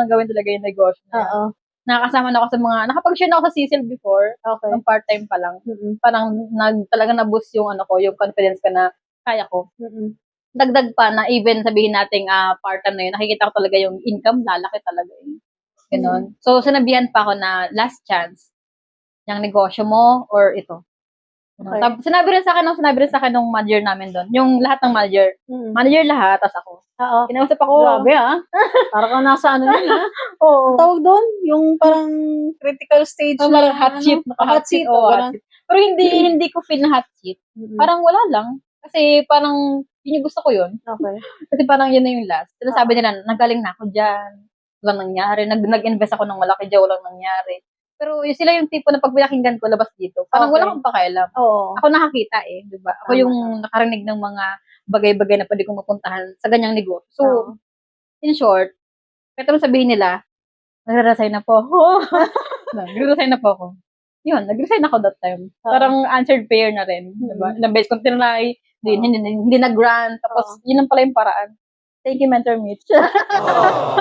gawin talaga yung negosyo. Oo. Nakakasama na ako sa nakapag-share na ako sa CCL before, Okay. ng part-time pa lang. Parang talaga na-boost yung yung confidence ka na kaya ko. Dagdag pa na even sabihin nating part-time na yun, nakikita ko talaga yung income, lalaki talaga yun. Ganon. So, sinabihan pa ako na last chance, yung negosyo mo or ito. Okay. Sinabi rin sa akin ng manager namin doon, yung lahat ng manager. Manager lahat, tas ako. Oo. Kinausap ako. Grabe Parang ka nasa yun Oo. Ang tawag doon? Yung parang critical stage Parang hot seat. Hot seat. Oo, hot seat. Pero hindi ko feel na hot seat. Parang wala lang. Kasi parang, yun yung gusto ko yun. Okay. Kasi parang yun na yung last. Sila sabi nila, nagaling na ako dyan. Walang nangyari. Nag-invest ako ng malaki dyan, walang nangyari. Pero yung sila yung tipo na pag pinakinggan ko labas dito, parang Okay. wala akong pakialam. Oo. Ako nakakita di ba? Ako Tama, yung nakarinig ng mga bagay-bagay na pwede kong mapuntahan sa ganyang negosyo. So, Oo. in short, kahit anong sabihin nila, nagre-resign na po ako. Nagre-resign na po ako. Yun, nag-resign ako that time. Oo. Parang answered prayer na rin. Diba? Ilang beses kong tinry, hindi na-grant. Tapos, yun lang pala yung paraan. Thank you, Mentor Mitch.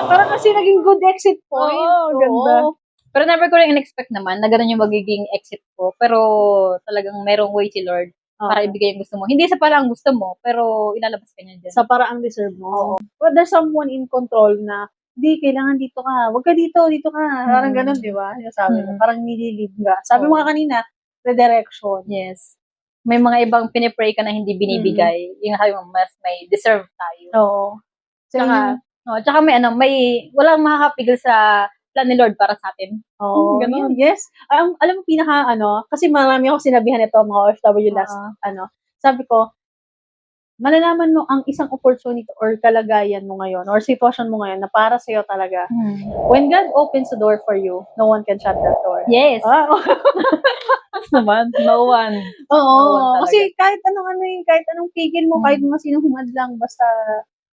Parang kasi naging good exit point. Oo, ganda. Pero never ko rin in-expect naman na ganun yung magiging exit ko. Pero talagang merong way si Lord para Okay. ibigay yung gusto mo. Hindi sa pala ang gusto mo, pero ilalabas ka niya dyan. Sa paraang deserve mo. But there's someone in control na, di, kailangan dito ka. Huwag ka dito ka. Parang ganun, di ba? Yung sabi mo, parang nililid ka. Sabi mo nga kanina, redirection. Yes. May mga ibang pinipray ka na hindi binibigay. Yung sabi mo, mas may deserve tayo. Oo. Tsaka may walang makakapigil sa plan ni Lord para sa atin. Oo. Ganun. Yes. Alam mo, kasi marami akong sinabihan ito, mga OFW last, sabi ko, malalaman mo ang isang opportunity or kalagayan mo ngayon or sitwasyon mo ngayon na para sa'yo talaga. When God opens the door for you, no one can shut that door. Yes. naman. No one. Oo. No one talaga. Kasi kahit anong pigil mo, kahit mga sino humadlang, basta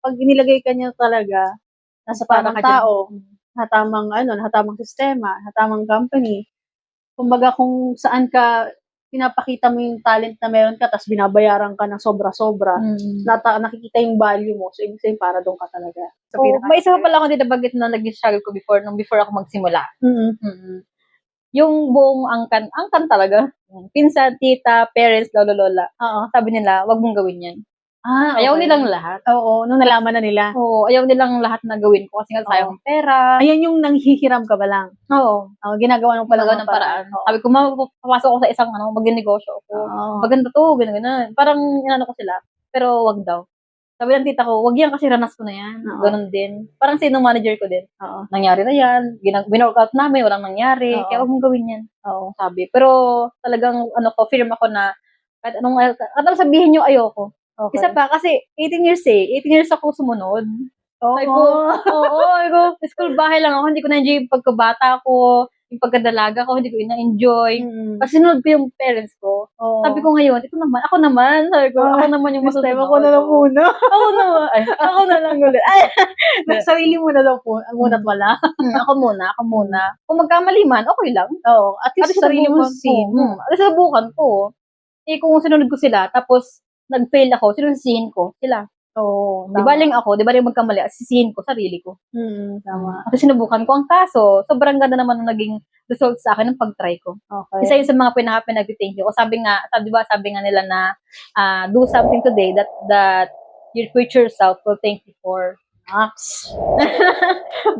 pag inilagay ka niya talaga, nasa Para tamang ka dyan. tao, nakatamang sistema, nakatamang company. Kumbaga kung saan ka pinapakita mo yung talent na meron ka, tapos binabayaran ka ng sobra-sobra, nakikita yung value mo. So, ibig sabihin, para doon ka talaga. Sa May isa pa pala akong dinabanggit na naging struggle ko before ako magsimula. Yung buong angkan talaga. Pinsan, tita, parents, lolo, lola. Sabi nila, wag mong gawin yan. Okay. Ayaw nilang lahat. Oo, nung nalaman na nila. Oo, ayaw nilang lahat na gawin ko kasi nga sayang ang pera. Ayan yung nanghihiram ka ba lang? Oo. Ginagawa mo pala Ng paraan. Sabi ko, papasok ako sa isang mag-negosyo ako. Maganda to, ganun. Parang inano ko sila. Pero wag daw. Sabi ng tita ko, wag yan kasi ranas ko na yan. Ganun din. Parang sinong manager ko din. Nangyari na yan. Binorkout namin, walang nangyari. Kaya wag mong gawin yan. Sabi. Pero talagang firm ako na kahit anong sabihin nyo, ayoko. Okay. Isa pa, kasi 18 years ako sumunod. Sabi ko, school bahay lang ako, hindi ko na-enjoy yung pagkabata ko, yung pagkadalaga ko, hindi ko na-enjoy. Kasi sinunod ko yung parents ko. Sabi ko ngayon, ako naman, sabi ko, ako naman yung masusunod. Ako na lang muna. Ako na lang ulit. Sarili mo na daw po, muna wala. Ako muna. Kung magkamali man, okay lang. At least sarili mo Subukan ko. Kung sinunod ko sila, tapos nag-fail ako, sinusisihin ko sila. Di baling ako, di baling magkamali, sisihin ko, sarili ko. Tama. Kasi sinubukan ko ang kaso, sobrang ganda naman ang naging result sa akin ng pag-try ko. Okay. Isa yun sa mga pinag-thank you. O sabi nga nila na, do something today that your future self will thank you for.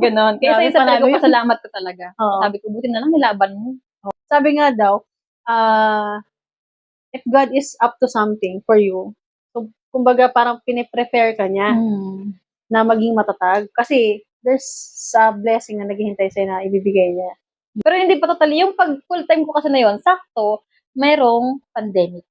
Ganon. Kaya isa sa pasalamat ko talaga. Sabi ko, buti na lang nilaban mo. Sabi nga daw, if God is up to something for you, so, kumbaga parang piniprepare ka niya na maging matatag. Kasi there's a blessing na naghihintay sa'yo na ibibigay niya. Pero hindi pa totally. Yung pag full-time ko kasi na yun, sakto, mayroong pandemic.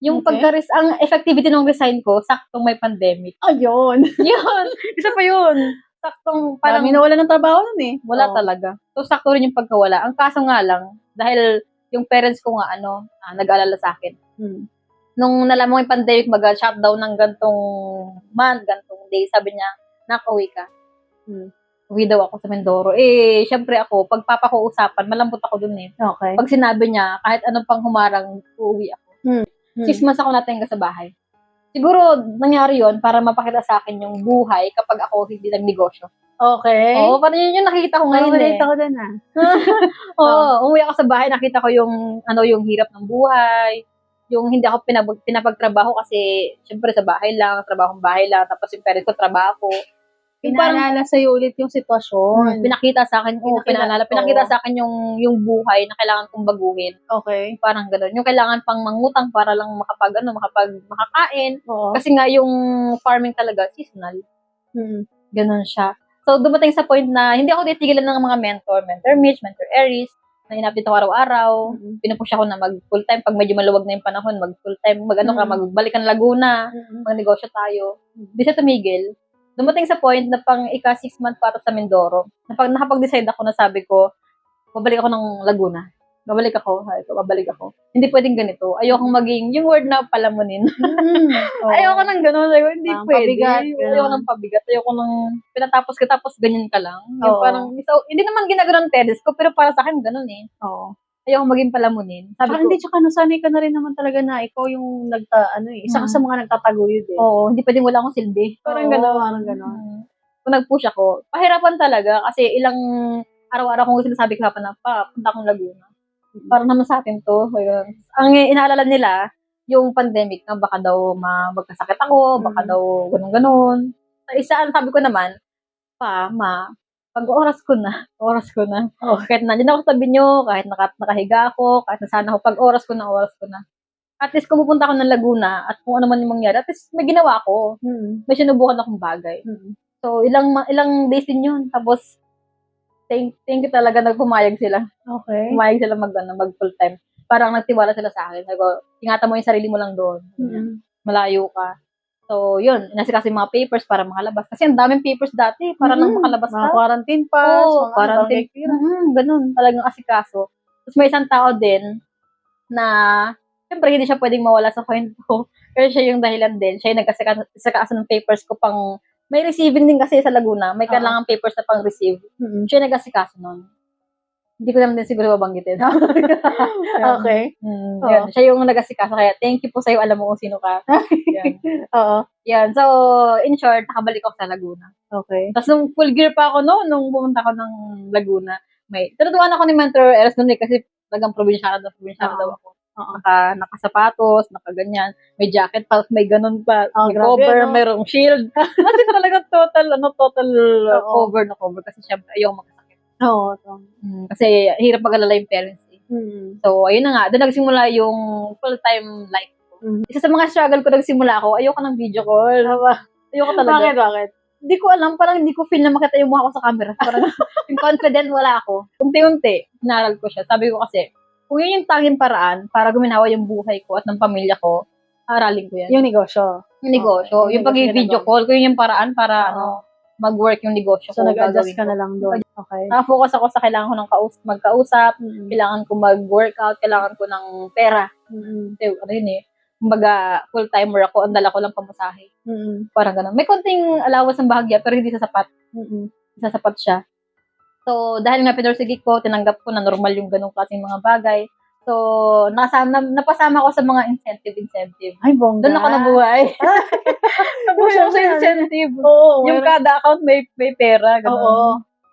Yung ang effectivity ng resign ko, saktong may pandemic. Ayun. Yun. Isa pa yun. Saktong Parang nawala ng trabaho nun eh. Wala talaga. So, sakto rin yung pagkawala. Ang kaso nga lang, dahil yung parents ko nga, nag-alala sa akin. Nung nalaman mo yung pandemic, mag-shutdown ng gantong month, gantong day, sabi niya, nakauwi ka. Uwi daw ako sa Mindoro. Syempre ako, pag papakausapan, malambot ako dun eh. Okay. Pag sinabi niya, kahit anong pang humarang, uuwi ako. 6 months ako natinga sa bahay. Siguro, nangyari yon para mapakita sa akin yung buhay kapag ako hindi nagnegosyo. Okay. Parang yun yung nakikita ko ngayon Nakita ko din umuwi ako sa bahay, nakita ko yung hirap ng buhay, yung hindi ako pinapagtrabaho kasi syempre sa bahay lang, trabahong bahay lang, tapos yung parents ko trabaho. Pinaalala sa'yo ulit yung sitwasyon. Pinakita sa akin yung buhay na kailangan kong baguhin. Okay. Parang gano'n. Yung kailangan pang mangutang para lang makakain. Kasi nga yung farming talaga, seasonal. Gano'n siya. So, dumating sa point na hindi ako titigilan ng mga mentor Mitch, mentor Aries, na in-update ako araw-araw. Pinupush ako na mag-full-time. Pag medyo maluwag na yung panahon, mag-full-time, magbalik ka ng Laguna, mag-negosyo tayo. Di siya tumigil. Dumating sa point na pang ika 6 months para sa Mindoro. Nakapag-decide ako na sabi ko, babalik ako ng Laguna. Babalik ako. Sabi ko, babalik ako. Hindi pwedeng ganito. Ayokong maging, yung word na palamunin. Oo. Ayoko nang gano'n. Sabi ko, hindi Parang pwede. pabigat, Ayoko gano'n. nang pabigat. Ayoko nang pinatapos ka tapos ganyan ka lang. Yung Oo. parang, so, hindi naman ginagawa ng tedes ko, pero para sa akin, gano'n eh. Oo. Ayoko maging palamunin. Sabi Tsaka ko, hindi, tsaka nasanay ka na rin naman talaga na ikaw yung isa ka sa mga nagtataguyod eh. oo, hindi pwedeng wala akong silbi. Parang Oo, gano'n. parang gano'n. Kung nag-push ako, pahirapan talaga kasi ilang araw-araw kong sinasabi kahapon na, punta akong Laguna. Parang naman sa atin to. Ayun. Ang inaalala nila, yung pandemic na baka daw magkasakit ako, baka daw ganun-ganun. Sa isa, sabi ko naman, pag oras ko na. Oh. Kahit nandiyan ako sa tabi nyo, kahit nakahiga ako, kahit nasaan ako, pag oras ko na. At least kung pupunta ako ng Laguna, at kung ano man yung mangyari, at least may ginawa ako. May sinubukan akong bagay. So, ilang days din yun. Tapos, thank you talaga nagpumayag sila. Okay. Pumayag sila mag full time. Parang nagtiwala sila sa akin. Sabi ko, ingatan mo yung sarili mo lang doon. Malayo ka. So, yun. Inasikaso yung mga papers para makalabas. Kasi ang daming papers dati para lang makalabas Mga ka. quarantine pass, Oo, mga quarantine. barangay clearance. Ganun. Talagang asikaso. Tapos may isang tao din na, siyempre hindi siya pwedeng mawala sa kwento. Pero siya yung dahilan din. Siya yung nag-asikaso ng papers ko pang, may receiving din kasi sa Laguna. May kailangan papers na pang receive. Siya yung nag-asikaso nun. Hindi ko naman din siguro babanggitin. Okay. Yan. Siya yung nag-asikaso. Kaya thank you po sa'yo. Alam mo kung sino ka. Yan. Oo. Yan. So, in short, nakabalik ako sa Laguna. Okay. Tapos nung full gear pa ako nung pumunta ako ng Laguna, tinutuwan ako ni Mentor Eras noon kasi talagang probinsyano daw ako. Oo. Nakasapatos, nakaganyan, may jacket pa, may ganun pa, Oh, may grabe, cover, no? mayroong shield. Kasi talaga total Oo. cover kasi syempre ayaw magkasakit. Oo. Kasi hirap mag-alala yung parents eh. So, ayun na nga, doon nagsimula yung full-time life ko. Isa sa mga struggle ko nagsimula ako, ayoko ng video call. Ayoko talaga. Bakit? Hindi ko alam, parang hindi ko feel na makita yung mukha ko sa camera. Parang yung confident wala ako. Unti-unti, inaral ko siya. Sabi ko kasi, kung yun yung tanging paraan para guminawa yung buhay ko at ng pamilya ko, aralin ko yan. Yung negosyo. Yung negosyo. Okay. Yung pag-video call, kung yun yung paraan para mag-work yung negosyo So, ko. nag-adjust gagawin ka ko. na lang doon. Okay. Naka-focus ako sa kailangan ko ng magkausap, kailangan ko mag-workout, kailangan ko ng pera. Kasi, ano yun eh, kumbaga, full-timer ako, ang dala ko lang pamasahe. Parang ganun. May konting allowance ng bahagya, pero hindi sasapat. Sasapat siya. So, dahil nga pinursige ko, tinanggap ko na normal yung ganung klaseng mga bagay. So, napasama ko sa mga incentive. Ay, bongga. Doon ako nabuhay. Nabuhay ako sa incentive. Oo. Yung kada account may pera. Ganun. Oo.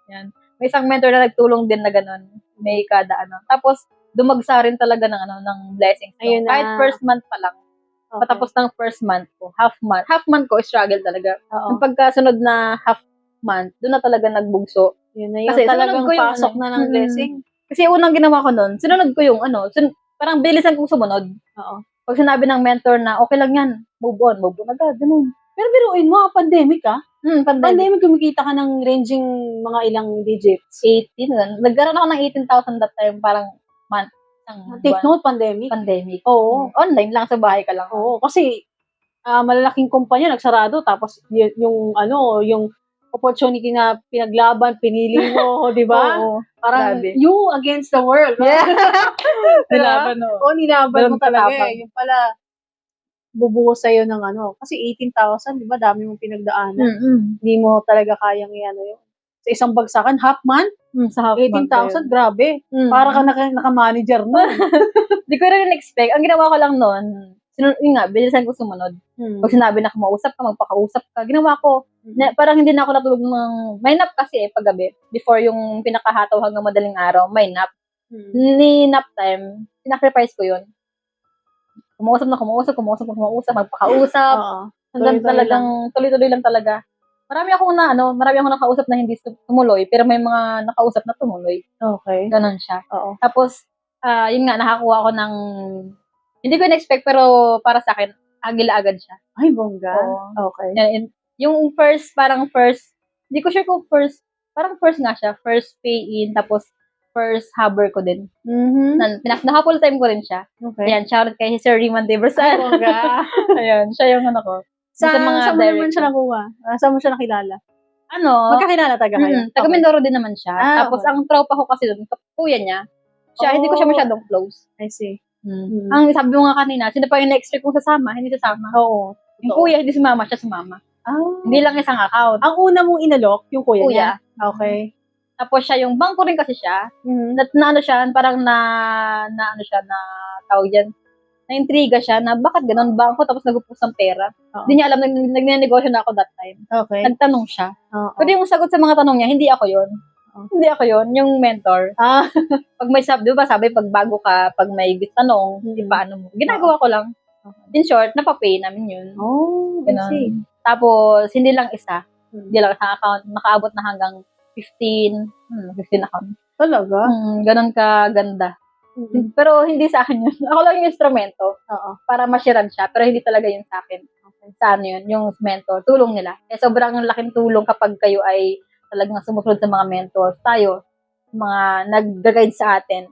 Yan. May isang mentor na nagtulong din na ganun. May kada ano. Tapos, dumagsa rin talaga ng blessings. Ayun na. Kahit first month pa lang. Okay. Patapos ng first month ko. Half month ko, struggle talaga. Oo. Yung pagkasunod na half month, doon na talaga nagbugso. Yun na yun. Kasi Talagang sunod ko yung pasok na ng blessing. Kasi unang ginawa ko nun, sinunod ko yung parang bilisan kong sumunod. Oo. Pag sinabi ng mentor na, okay lang yan, move on agad, ganun. Pero biruin mo, pandemic ah. Pandemic. Pandemic, kumikita ka ng ranging mga ilang digits. 18, ganun. Nagkaroon ako ng 18,000 that time, parang month. Take note, pandemic. Pandemic. Oo. Online lang, sa bahay ka lang. Oo, kasi malalaking kumpanya nagsarado tapos yung opportunity na pinaglaban, pinili mo, 'di ba? Oo. Parang Grabe. you against the world. Yeah. Nilaban, no? Oo, nilaban mo Ganun talaga katapang. eh. Yung pala bubuhos sa'yo ng kasi 18,000, 'di ba? Dami mong pinagdaanan. Hindi mo talaga kayang yun. Sa isang bagsakan, half month, Sa half month. 18,000, grabe. Para ka naka-manager mo. Di ko rin expect. Ang ginawa ko lang noon, yun nga, bilisan ko sumunod. Pag sinabi na kumausap ka, magpakausap ka, ginawa ko. Parang hindi na ako natulog ng, may nap kasi paggabi. Before yung pinakahataw hanggang madaling araw, may nap. Ni nap time, sinacrifice ko yun. Kumausap, magpakausap. Oo. Hanggang talagang, tuloy-tuloy lang talaga. Marami akong nakausap na hindi tumuloy, pero may mga nakausap na tumuloy. Okay. Ganon siya. Oo. Tapos, yun nga, nakakuha ko ng, hindi ko in-expect, pero para sa akin, agila agad siya. Ay, bongga. Oo. Okay. Yan, yung first, hindi ko sure kung parang first nga siya, first pay-in, tapos first hubber ko din. Naka-full time ko rin siya. Okay. Ayan, shoutout kay Sir Riman De Ay, Versan. bongga. Ayan, siya yung ano ko. Saan mo naman director. siya nakuha? Saan mo siya nakilala? Magkakilala taga kayo? taga Mindoro din naman siya. Tapos, okay. ang tropa ko kasi doon, kuya niya. Siya, hindi ko siya masyadong close. I see. Ang sabi mo nga kanina, sino pa yung na-expect kong sasama? Hindi sasama. Oo. Yung kuya, hindi sumama, siya sumama. Hindi lang isang account. Ang una mong inalok, yung kuya niya? Okay. Tapos siya, yung bangko rin kasi siya. Na ano siya, parang ano siya, na tawag yan, na-intriga siya na bakit ganun bangko tapos nag-upos ng pera. Hindi niya alam, nagnenegosyo na ako that time. Okay. Nagtanong siya. Oo. Pero yung sagot sa mga tanong niya, hindi ako yun. Hindi ako yun, yung mentor. Pag may sabi, di ba sabi, pag bago ka, pag may tanong, di paano mo. Ginagawa ko lang. In short, napapay namin yun. I see. Tapos, hindi lang isa. Hindi lang isang account. Nakaabot na hanggang 15 account. Talaga? Ganon ka ganda. Pero hindi sa akin yun. Ako lang yung instrumento. Para mashiran siya. Pero hindi talaga yun sa akin. Sa ano yun, yung mentor. Tulong nila. Sobrang laking tulong kapag kayo ay talagang sumusunod sa mga mentors. Tayo, mga nag-guide sa atin.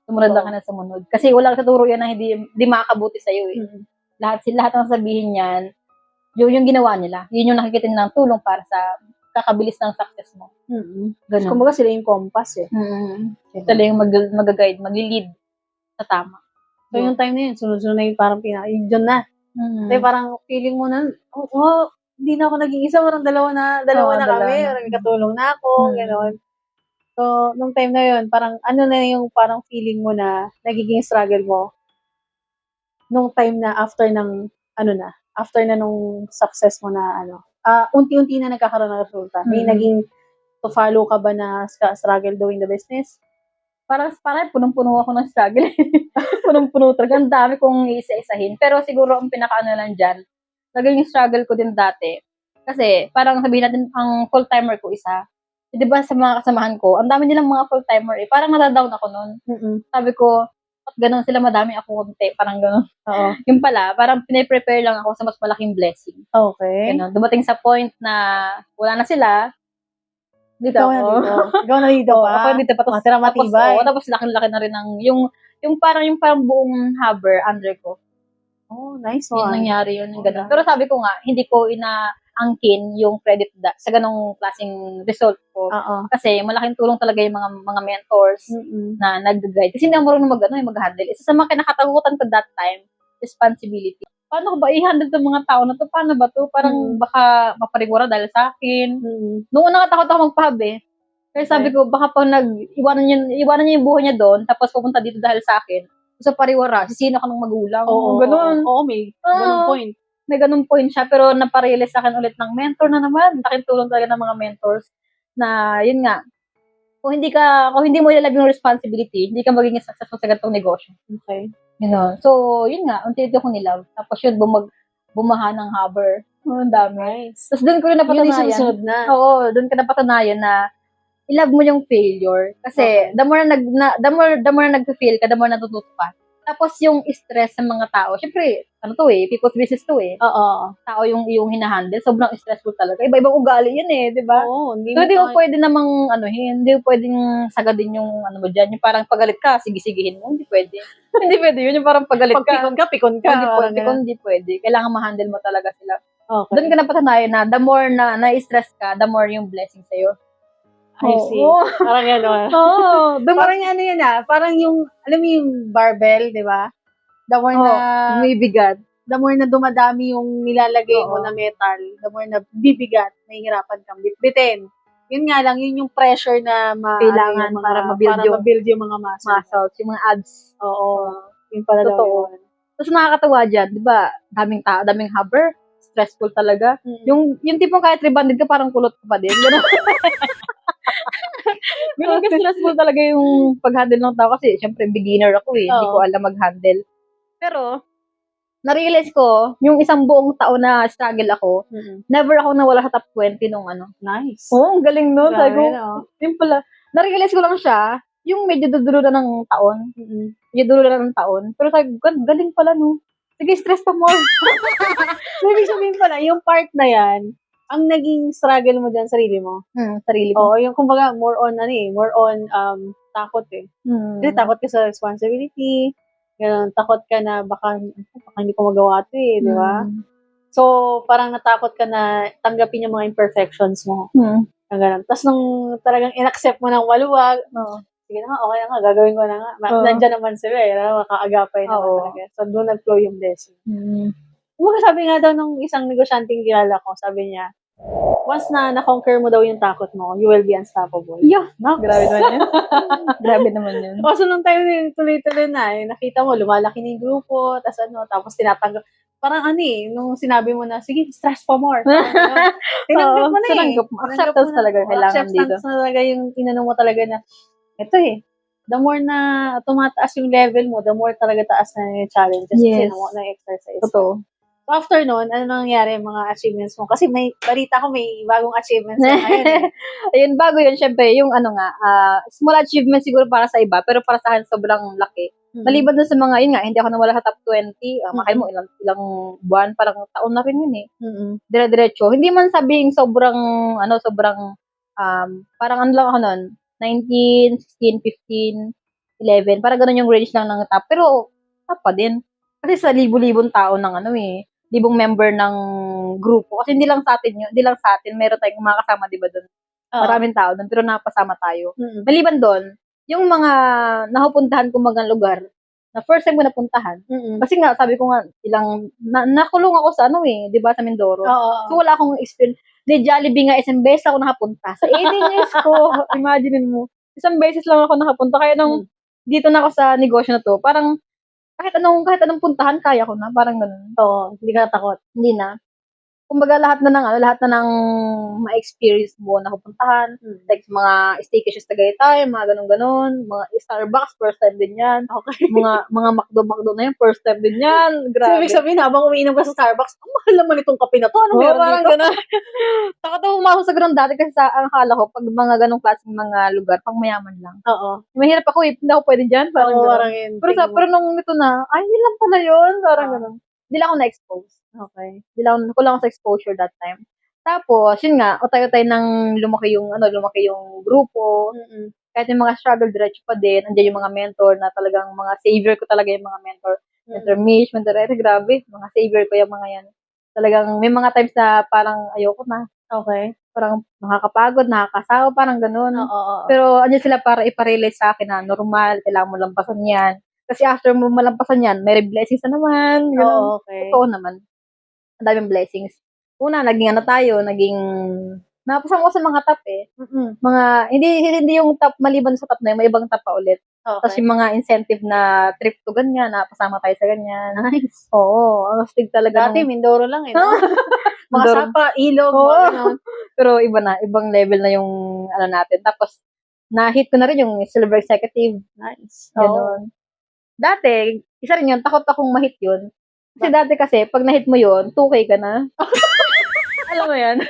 Sumunod lang ka na sumunod. Kasi walang tuturo yan na hindi makakabuti sa'yo eh. Lahat ng sabihin yan, yung ginawa nila. Yun yung nakikita nilang tulong para sa kakabilis ng success mo. Ganun. Kumbaga sila yung compass eh. Sila yung mag-guide, mag-lead sa tama. So yung time na yun, sunod-sunod na yung parang yun na. Kasi parang feeling mo na, hindi na ako naging isa, parang dalawa na kami, parang may katulong na ako, gano'n. So, nung time na yun, parang ano na yung parang feeling mo na nagiging struggle mo nung time na after na nung success mo na unti-unti na nagkakaroon ng resulta. May naging to follow ka ba na struggle doing the business? Parang punong-puno ako ng struggle. Punong-puno talaga. Ang dami kong isa-isahin. Pero siguro ang pinaka-ano lang dyan, naging struggle ko din dati. Kasi parang sabihin natin, ang full-timer ko isa. Di ba sa mga kasamahan ko, ang dami nilang mga full-timer eh. Parang natadown ako nun. Sabi ko, ganun sila madami, ako konti. Parang ganun. Yung pala, parang pinaprepare lang ako sa mas malaking blessing. Okay. Ganun. Dumating sa point na wala na sila. Dito Ikaw na dito pa. Ako dito pa. Matira matibay. Tapos laki-laki na rin yung parang buong harbor under ko. Nice Yun one. nangyari yun. Ganun. Pero sabi ko nga, hindi ko inaangkin yung credit sa ganong klaseng result ko. Kasi malaking tulong talaga yung mga mentors na nag-guide. Kasi hindi ako marunong mag-handle. Isa sa mga kinakatakutan ko that time, responsibility. Paano ko ba i-handle itong mga tao na to? Paano ba to? Parang baka maparigura dahil sa akin. Noong una nakatakot ako magpahabi. Kaya sabi ko, baka pag iwanan niya yung buhay niya doon, tapos pupunta dito dahil sa akin, sa pariwara, sisino ka ng magulang. Ganun. May ganun point. May ganun point siya, pero naparealize sa akin ulit ng mentor na naman. Laking tulong talaga ng mga mentors na, yun nga, kung hindi mo ilalab yung responsibility, hindi ka magiging successful sa ganitong negosyo. Okay. So, yun nga, unti-unti ko nilove. Tapos yun, bumaha ng harbor. Ang dami. Nice. Tapos doon ko rin napatunayan. Yun yung susunod na. Oo, doon ko napatunayan na i-love mo yung failure. Kasi, the more na nag-fail ka, the more natututo ka. Tapos yung stress sa mga tao, syempre, people's business to eh. Tao yung hinahandle, sobrang stressful talaga. Iba-ibang ugali yun eh, di ba? So, hindi mo pwede namang, hindi mo pwedeng sagadin yung, yung parang pagalit ka, sige-sigihin mo, hindi pwede. Hindi pwede yun, yung parang pagalit ka. Pikon ka. Hindi pwede. Kailangan ma-handle mo talaga sila. Doon ka napatunayan na, the more na na-stress ka, the more yung blessing sa'yo. I see. Parang gano'n. Parang yan parang yung, alam mo yung barbell, di ba? The more na, may bigat. The more na dumadami yung nilalagay mo na metal, the more na bibigat, nahihirapan kang bitbitin. Yun nga lang, yun yung pressure na kailangan para ma-build yung mga muscles, yung mga abs. Yun pala daw yun. Tapos nakakatawa dyan, di ba? Daming harbor, stressful talaga. Yung tipong kahit rebanded ka, parang kulot ka pa din. Ganun ka stressful talaga yung pag-handle ng tao kasi syempre beginner ako eh. Hindi ko alam mag-handle. Pero, na-realize ko, yung isang buong taon na struggle ako, never ako nawala sa top 20 nung Nice. ang galing nun. Yung pala, na-realize ko lang siya, yung medyo dudulo na ng taon. Medyo dudulo na ng taon. Pero sabi ko, galing pala no. Sige, stress pa more. So, ibig sabihin pala, yung part na yan, ang naging struggle mo dyan, sarili mo? Sarili ko. Yung kumbaga, more on takot eh. Kasi takot ka sa responsibility, ganun, takot ka na baka hindi ko magawa ito eh, di ba? So, parang natakot ka na tanggapin yung mga imperfections mo. Ganun. Tapos nung talagang in-accept mo ng maluwag, Oo. sige na nga, okay na nga, gagawin ko na nga. Oo. Nandiyan naman sila makaagapay naman Oo. talaga. So, doon nag-flow yung blessing. Sabi nga daw nung isang negosyanteng kilala ko, sabi niya, once na na-conquer mo daw yung takot mo, you will be unstoppable. Yeah. No? Grabe naman yun. Grabe naman yun. Kaso nung time na yun, tuloy-tuloy na, nakita mo, lumalaki na yung grupo, tapos tinatanggap. Parang nung sinabi mo na, sige, stress pa more. Tinanggap mo na Tinanggap mo. Acceptance talaga kailangan dito. Acceptance na talaga yung inano mo talaga na, ito the more na tumataas yung level mo, the more talaga taas na yung challenges. Yes. Kasi na-exercise. Totoo. So after nun, ano nangyari mga achievements mo? Kasi may balita ko may bagong achievements na ngayon. Ayun, bago yun, syempre, yung small achievement siguro para sa iba, pero para sa akin sobrang laki. Maliban dun sa mga, yun nga, hindi ako nawala sa top 20. Makay mo, ilang buwan, parang taon na rin yun eh. Dire-diretso. Hindi man sabing sobrang, parang ano lang ako nun, 19, 16, 15, 11. Parang ganun yung range lang ng top. Pero, top pa din. Kasi sa libo-libong tao ng libong member ng grupo. Kasi hindi lang sa atin, meron tayong mga kasama, di ba, doon? Maraming tao doon, pero napasama tayo. Maliban doon, yung mga napupuntahan ko mga lugar, na first time ko napuntahan. Kasi nga, sabi ko nga, nakulong ako sa di ba, sa Mindoro. So, wala akong experience. Di Jollibee nga, isang beses ako nakapunta. Sa 18 years ko, imagine mo, isang beses lang ako nakapunta. Kaya dito na ako sa negosyo na to, parang, kahit anong puntahan, kaya ko na. Parang ganun. Oo, hindi ka natakot. Hindi na. Kumbaga, lahat na ng ma-experience mo na pupuntahan. Like, mga staycations Tagaytay, mga ganun-ganun. Mga Starbucks, first time din yan. Okay. Mga McDo na yan, first time din yan. So, Grabe. ibig sabihin, habang umiinom ka sa Starbucks, ang mahal naman itong kape na to. Ano meron parang dito? ganun. Takot ako pumasok sa ganun dati kasi ang akala ko, pag mga ganung klaseng mga lugar, pang mayaman lang. Oo. Mahirap ako hindi ako pwede dyan. Parang Oo, ganun. parang yun. Pero nung ito na, ay, yun lang pala yun. Parang ganun. Hindi lang ako na-expose. Okay. Kulang ako sa exposure that time. Tapos, yun nga, utay-utay nang lumaki yung grupo. Kahit yung mga struggle, diretso pa din. Andiyan yung mga mentor na talagang mga savior ko talaga yung mga mentor. Mentor Mish, mentor Ere, grabe. Mga savior ko yung mga yan. Talagang may mga times na parang ayoko na. Okay. Parang nakakapagod, nakakasawa, parang ganun. Oo. Pero andyan sila para iparealize sa akin na normal, kailangan mo lampasan yan. Kasi after mo malampasan yan, may blessings na naman. Ganun. Oo, okay. Totoo naman. Ang daming blessings. Una, naging napasama ko sa mga top eh. Mga, hindi yung top, maliban sa top na yun, may ibang top pa ulit. Tapos Okay. yung mga incentive na trip to ganyan, napasama tayo sa ganyan. Nice. Oo, ang astig talaga. Dati, Mindoro lang no? Mga Mindoro. Sapa, Ilog, Oo. mga ganun. Pero iba na, ibang level na yung natin. Tapos, na-hit ko na rin yung Silver Executive. Nice. Ganun. Dati, isa rin yun, takot akong ma-hit yun. Kasi dati pag na-hit mo yun, 2K ka na. Alam mo yan?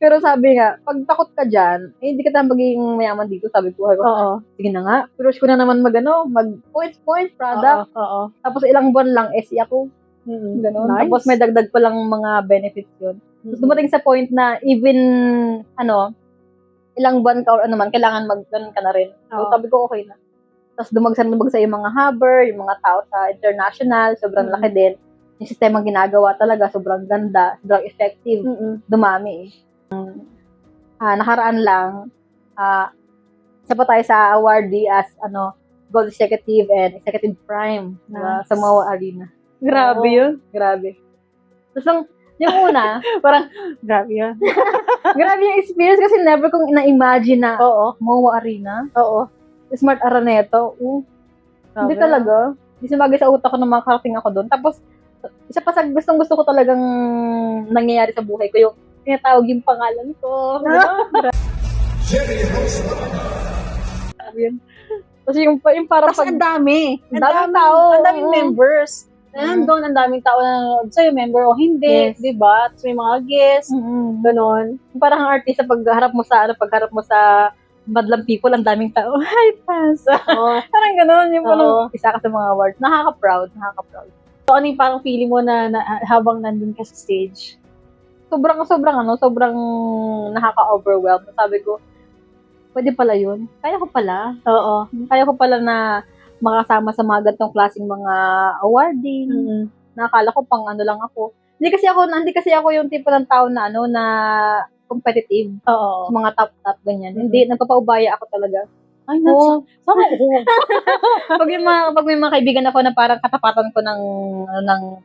Pero sabi nga, pag takot ka dyan, hindi ka na magiging mayaman dito, sabi ko. Oo. Sige na nga. Pero ko na naman mag-points, product. Oo. Tapos ilang buwan lang, SE ako. Ganun. Nice. Tapos may dagdag pa lang mga benefits yun. Tapos dumating sa point na even, ilang buwan ka or ano man, kailangan mag-ganun ka na rin. So Oo. sabi ko, okay na. Tapos dumagsa yung mga hubber, yung mga tao sa international, sobrang laki din. Yung sistemang ginagawa talaga, sobrang ganda, sobrang effective, dumami eh. Nakaraan lang, isa pa tayo sa awardee as Gold Executive and Executive Prime Nice. sa MOA Arena. Grabe Oo. yun. Grabe. Tapos yung una, Parang, grabe yun. grabe yung experience kasi never kong na-imagine na Oo. MOA Arena. Oo. Smart Araneta. Hindi talaga. Hindi sumagay sa utak ko na makakarating ako doon. Tapos, isa pa sa gustong-gusto ko talagang nangyayari sa buhay ko, yung tinatawag yung pangalan ko. Grabe yun. Kasi yung parang Tapos ang dami. Ang daming tao. Ang daming Oo. members. Nandun, ang daming tao na nanonood sa'yo, member o hindi. Yes. Diba? Tapos may mga guests. Ganon. Parang ang artista pagharap mo sa madlang people, ang daming tao. Hi, fans! Oo. Parang gano'n, yung Oo. isa ka sa mga awards. Nakaka-proud. So, ano yung parang feeling mo na habang nandun ka sa stage? Sobrang nakaka-overwhelm. Sabi ko, pwede pala yun. Kaya ko pala na makasama sa mga ganitong klaseng mga awarding. Nakakala ko pang lang ako. Hindi kasi ako yung tipo ng tao na na competitive Oo. sa mga top ganyan. Mhm. Hindi, nagpapaubaya ako talaga. Ay, Oo. sama ko. Pag may mga kaibigan ako na parang katapatan ko ng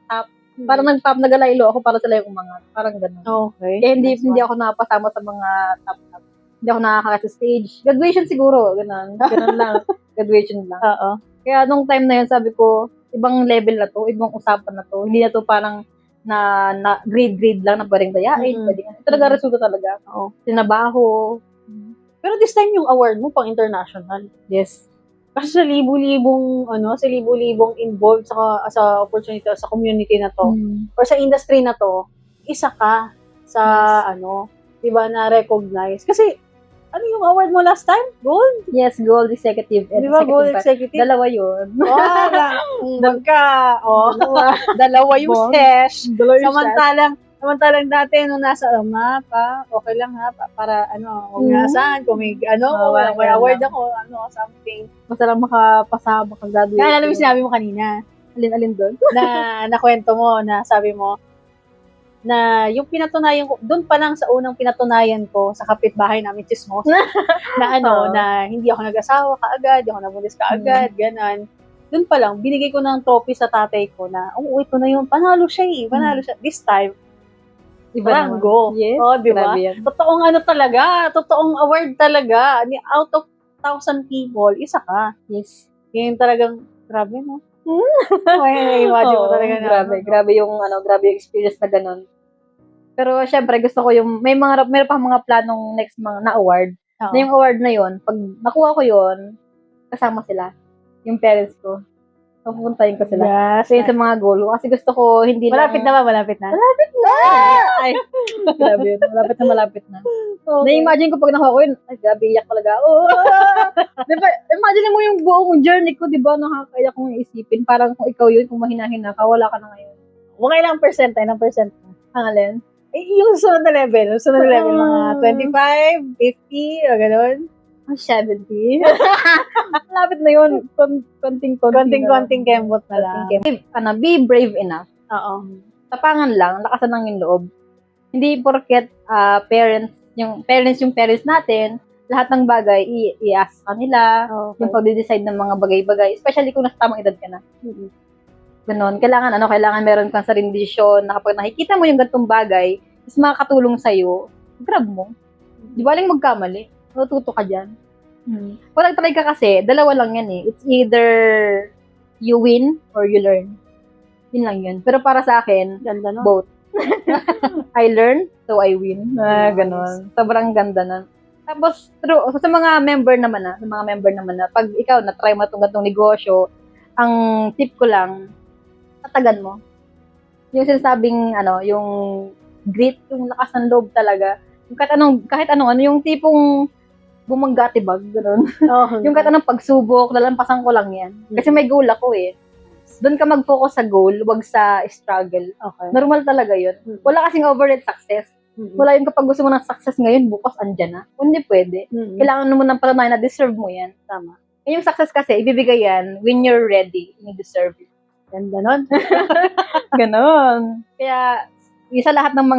top, parang nag-top, nagalaylo ako para sila yung umangat. Parang ganun. Okay. Kaya hindi That's ako napasama sa mga top. Hindi ako nakakaya sa stage. Graduation siguro, ganun. Ganun lang. Graduation lang. Oo. Kaya nung time na yun, sabi ko, ibang level na to, ibang usapan na to. Hindi na to parang na grade lang na pwedeng dayain. Mhm. Pwedeng, ito talaga resulta talaga. Oo. Sinabaho. Pero this time yung award mo pang international. Yes. Kasi sa libo-libong involved sa opportunity sa community na to or sa industry na to, isa ka sa Yes. 'di ba na recognize. Kasi ano yung award mo last time? Gold? Yes, Gold Executive. and 'Di ba Gold Executive. Executive? Dalawa yun. Dalawa yung Bond. sesh. Dalawa yung Samantalang dati nung nasa okay lang ha, para huwag Mhm. nasaan, kung may Walang may ganun award lang. ako, something. Basta lang makagraduate. Kaya alam mo sinabi mo kanina, Alin doon? na nakwento mo, na sabi mo, na yung pinatunayan ko, doon pa lang sa unang pinatunayan ko sa kapitbahay namin, chismos, na Oo. na hindi ako nag-asawa kaagad, hindi ako nabuntis kaagad, ganon. Doon pa lang, binigay ko ng trophy sa tatay ko na, ito na yun, panalo siya. This time, Iba naman. Rango. Yes. Di ba? Grabe yan. Totoong award talaga. Out of 1,000 people, isa ka. Yes. Yun talagang, grabe no? May imagine mo Oo, talaga na. grabe yung experience na ganun. Pero syempre gusto ko yung meron pa mga planong next mga na award. Oo. Na yung award na yon, pag nakuha ko yon, kasama sila, yung parents ko. So, pupuntahin ko sila. Yes. Kasi sa mga goal ko. Kasi gusto ko hindi Malapit na lang... ba? Malapit na? Ay, grabe yun. Malapit na. Na-imagine ko pag nakuha ko yun, ay, grabe, iyak talaga. Oh! Diba, imagine mo yung buong journey ko, di ba, nakakaiyak kong isipin. Parang kung ikaw yun, kung mahina-hina ka, wala ka na ngayon. Mga ilang percent na? Ang alin? Yung sunod na level. Mga 25, 50, o gano'n. 70. Malapit na yun. Konting Konting kembot na lang. Be brave enough. Oo. Tapangan lang, lakasan lang yung loob. Hindi porket parents natin, lahat ng bagay i-ask kanila, yung pag-decide ng mga bagay-bagay, especially kung nasa tamang edad ka na. Ganon. Kailangan meron kang sariling desisyon na kapag nakikita mo yung ganitong bagay, is makakatulong sa'yo, grab mo. Di ba lang magkamali? Matututo ka dyan. Kung nag-try ka kasi, dalawa lang yan eh. It's either you win or you learn. Yun lang yun. Pero para sa akin, Ganda no? both. I learn, so I win. Ganon. Sobrang ganda na. Tapos, sa mga member naman na, pag ikaw na-try mo itong ganitong negosyo, ang tip ko lang, tatagan mo. Yung sinasabing, yung grit, yung lakas ng loob talaga. Yung kahit anong, yung tipong bumanggatibag, gano'n. Yung kahit anong pagsubok, lalampasan ko lang yan. Kasi may goal ako eh. Doon ka mag-focus sa goal, wag sa struggle. Okay. Normal talaga yun. Wala kasing overnight success. Wala yung kapag gusto mo ng success ngayon, bukas andyan na. Hindi pwede. Kailangan mo ng patunayan na deserve mo yan. Tama. Yung success kasi, ibibigay yan when you're ready. You deserve it. Ganda nun. Ganon. Kaya, sa lahat ng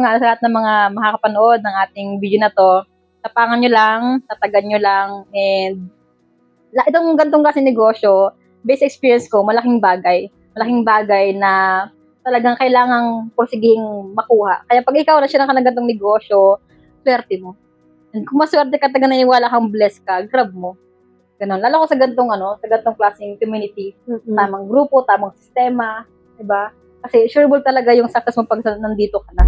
mga makakapanood ng ating video na to, tapangan nyo lang, tatagan nyo lang, and itong gantong kasi negosyo, based experience ko, malaking bagay na talagang kailangang porsiging makuha. Kaya pag ikaw na siya ng gantong negosyo, swerte mo. And kung maswerte ka, taga naiwala kang blessed ka, grab mo. Ganon. Lalo ko sa gantong klaseng community, tamang grupo, tamang sistema, diba? Kasi sureable talaga yung success mo pag nandito ka na.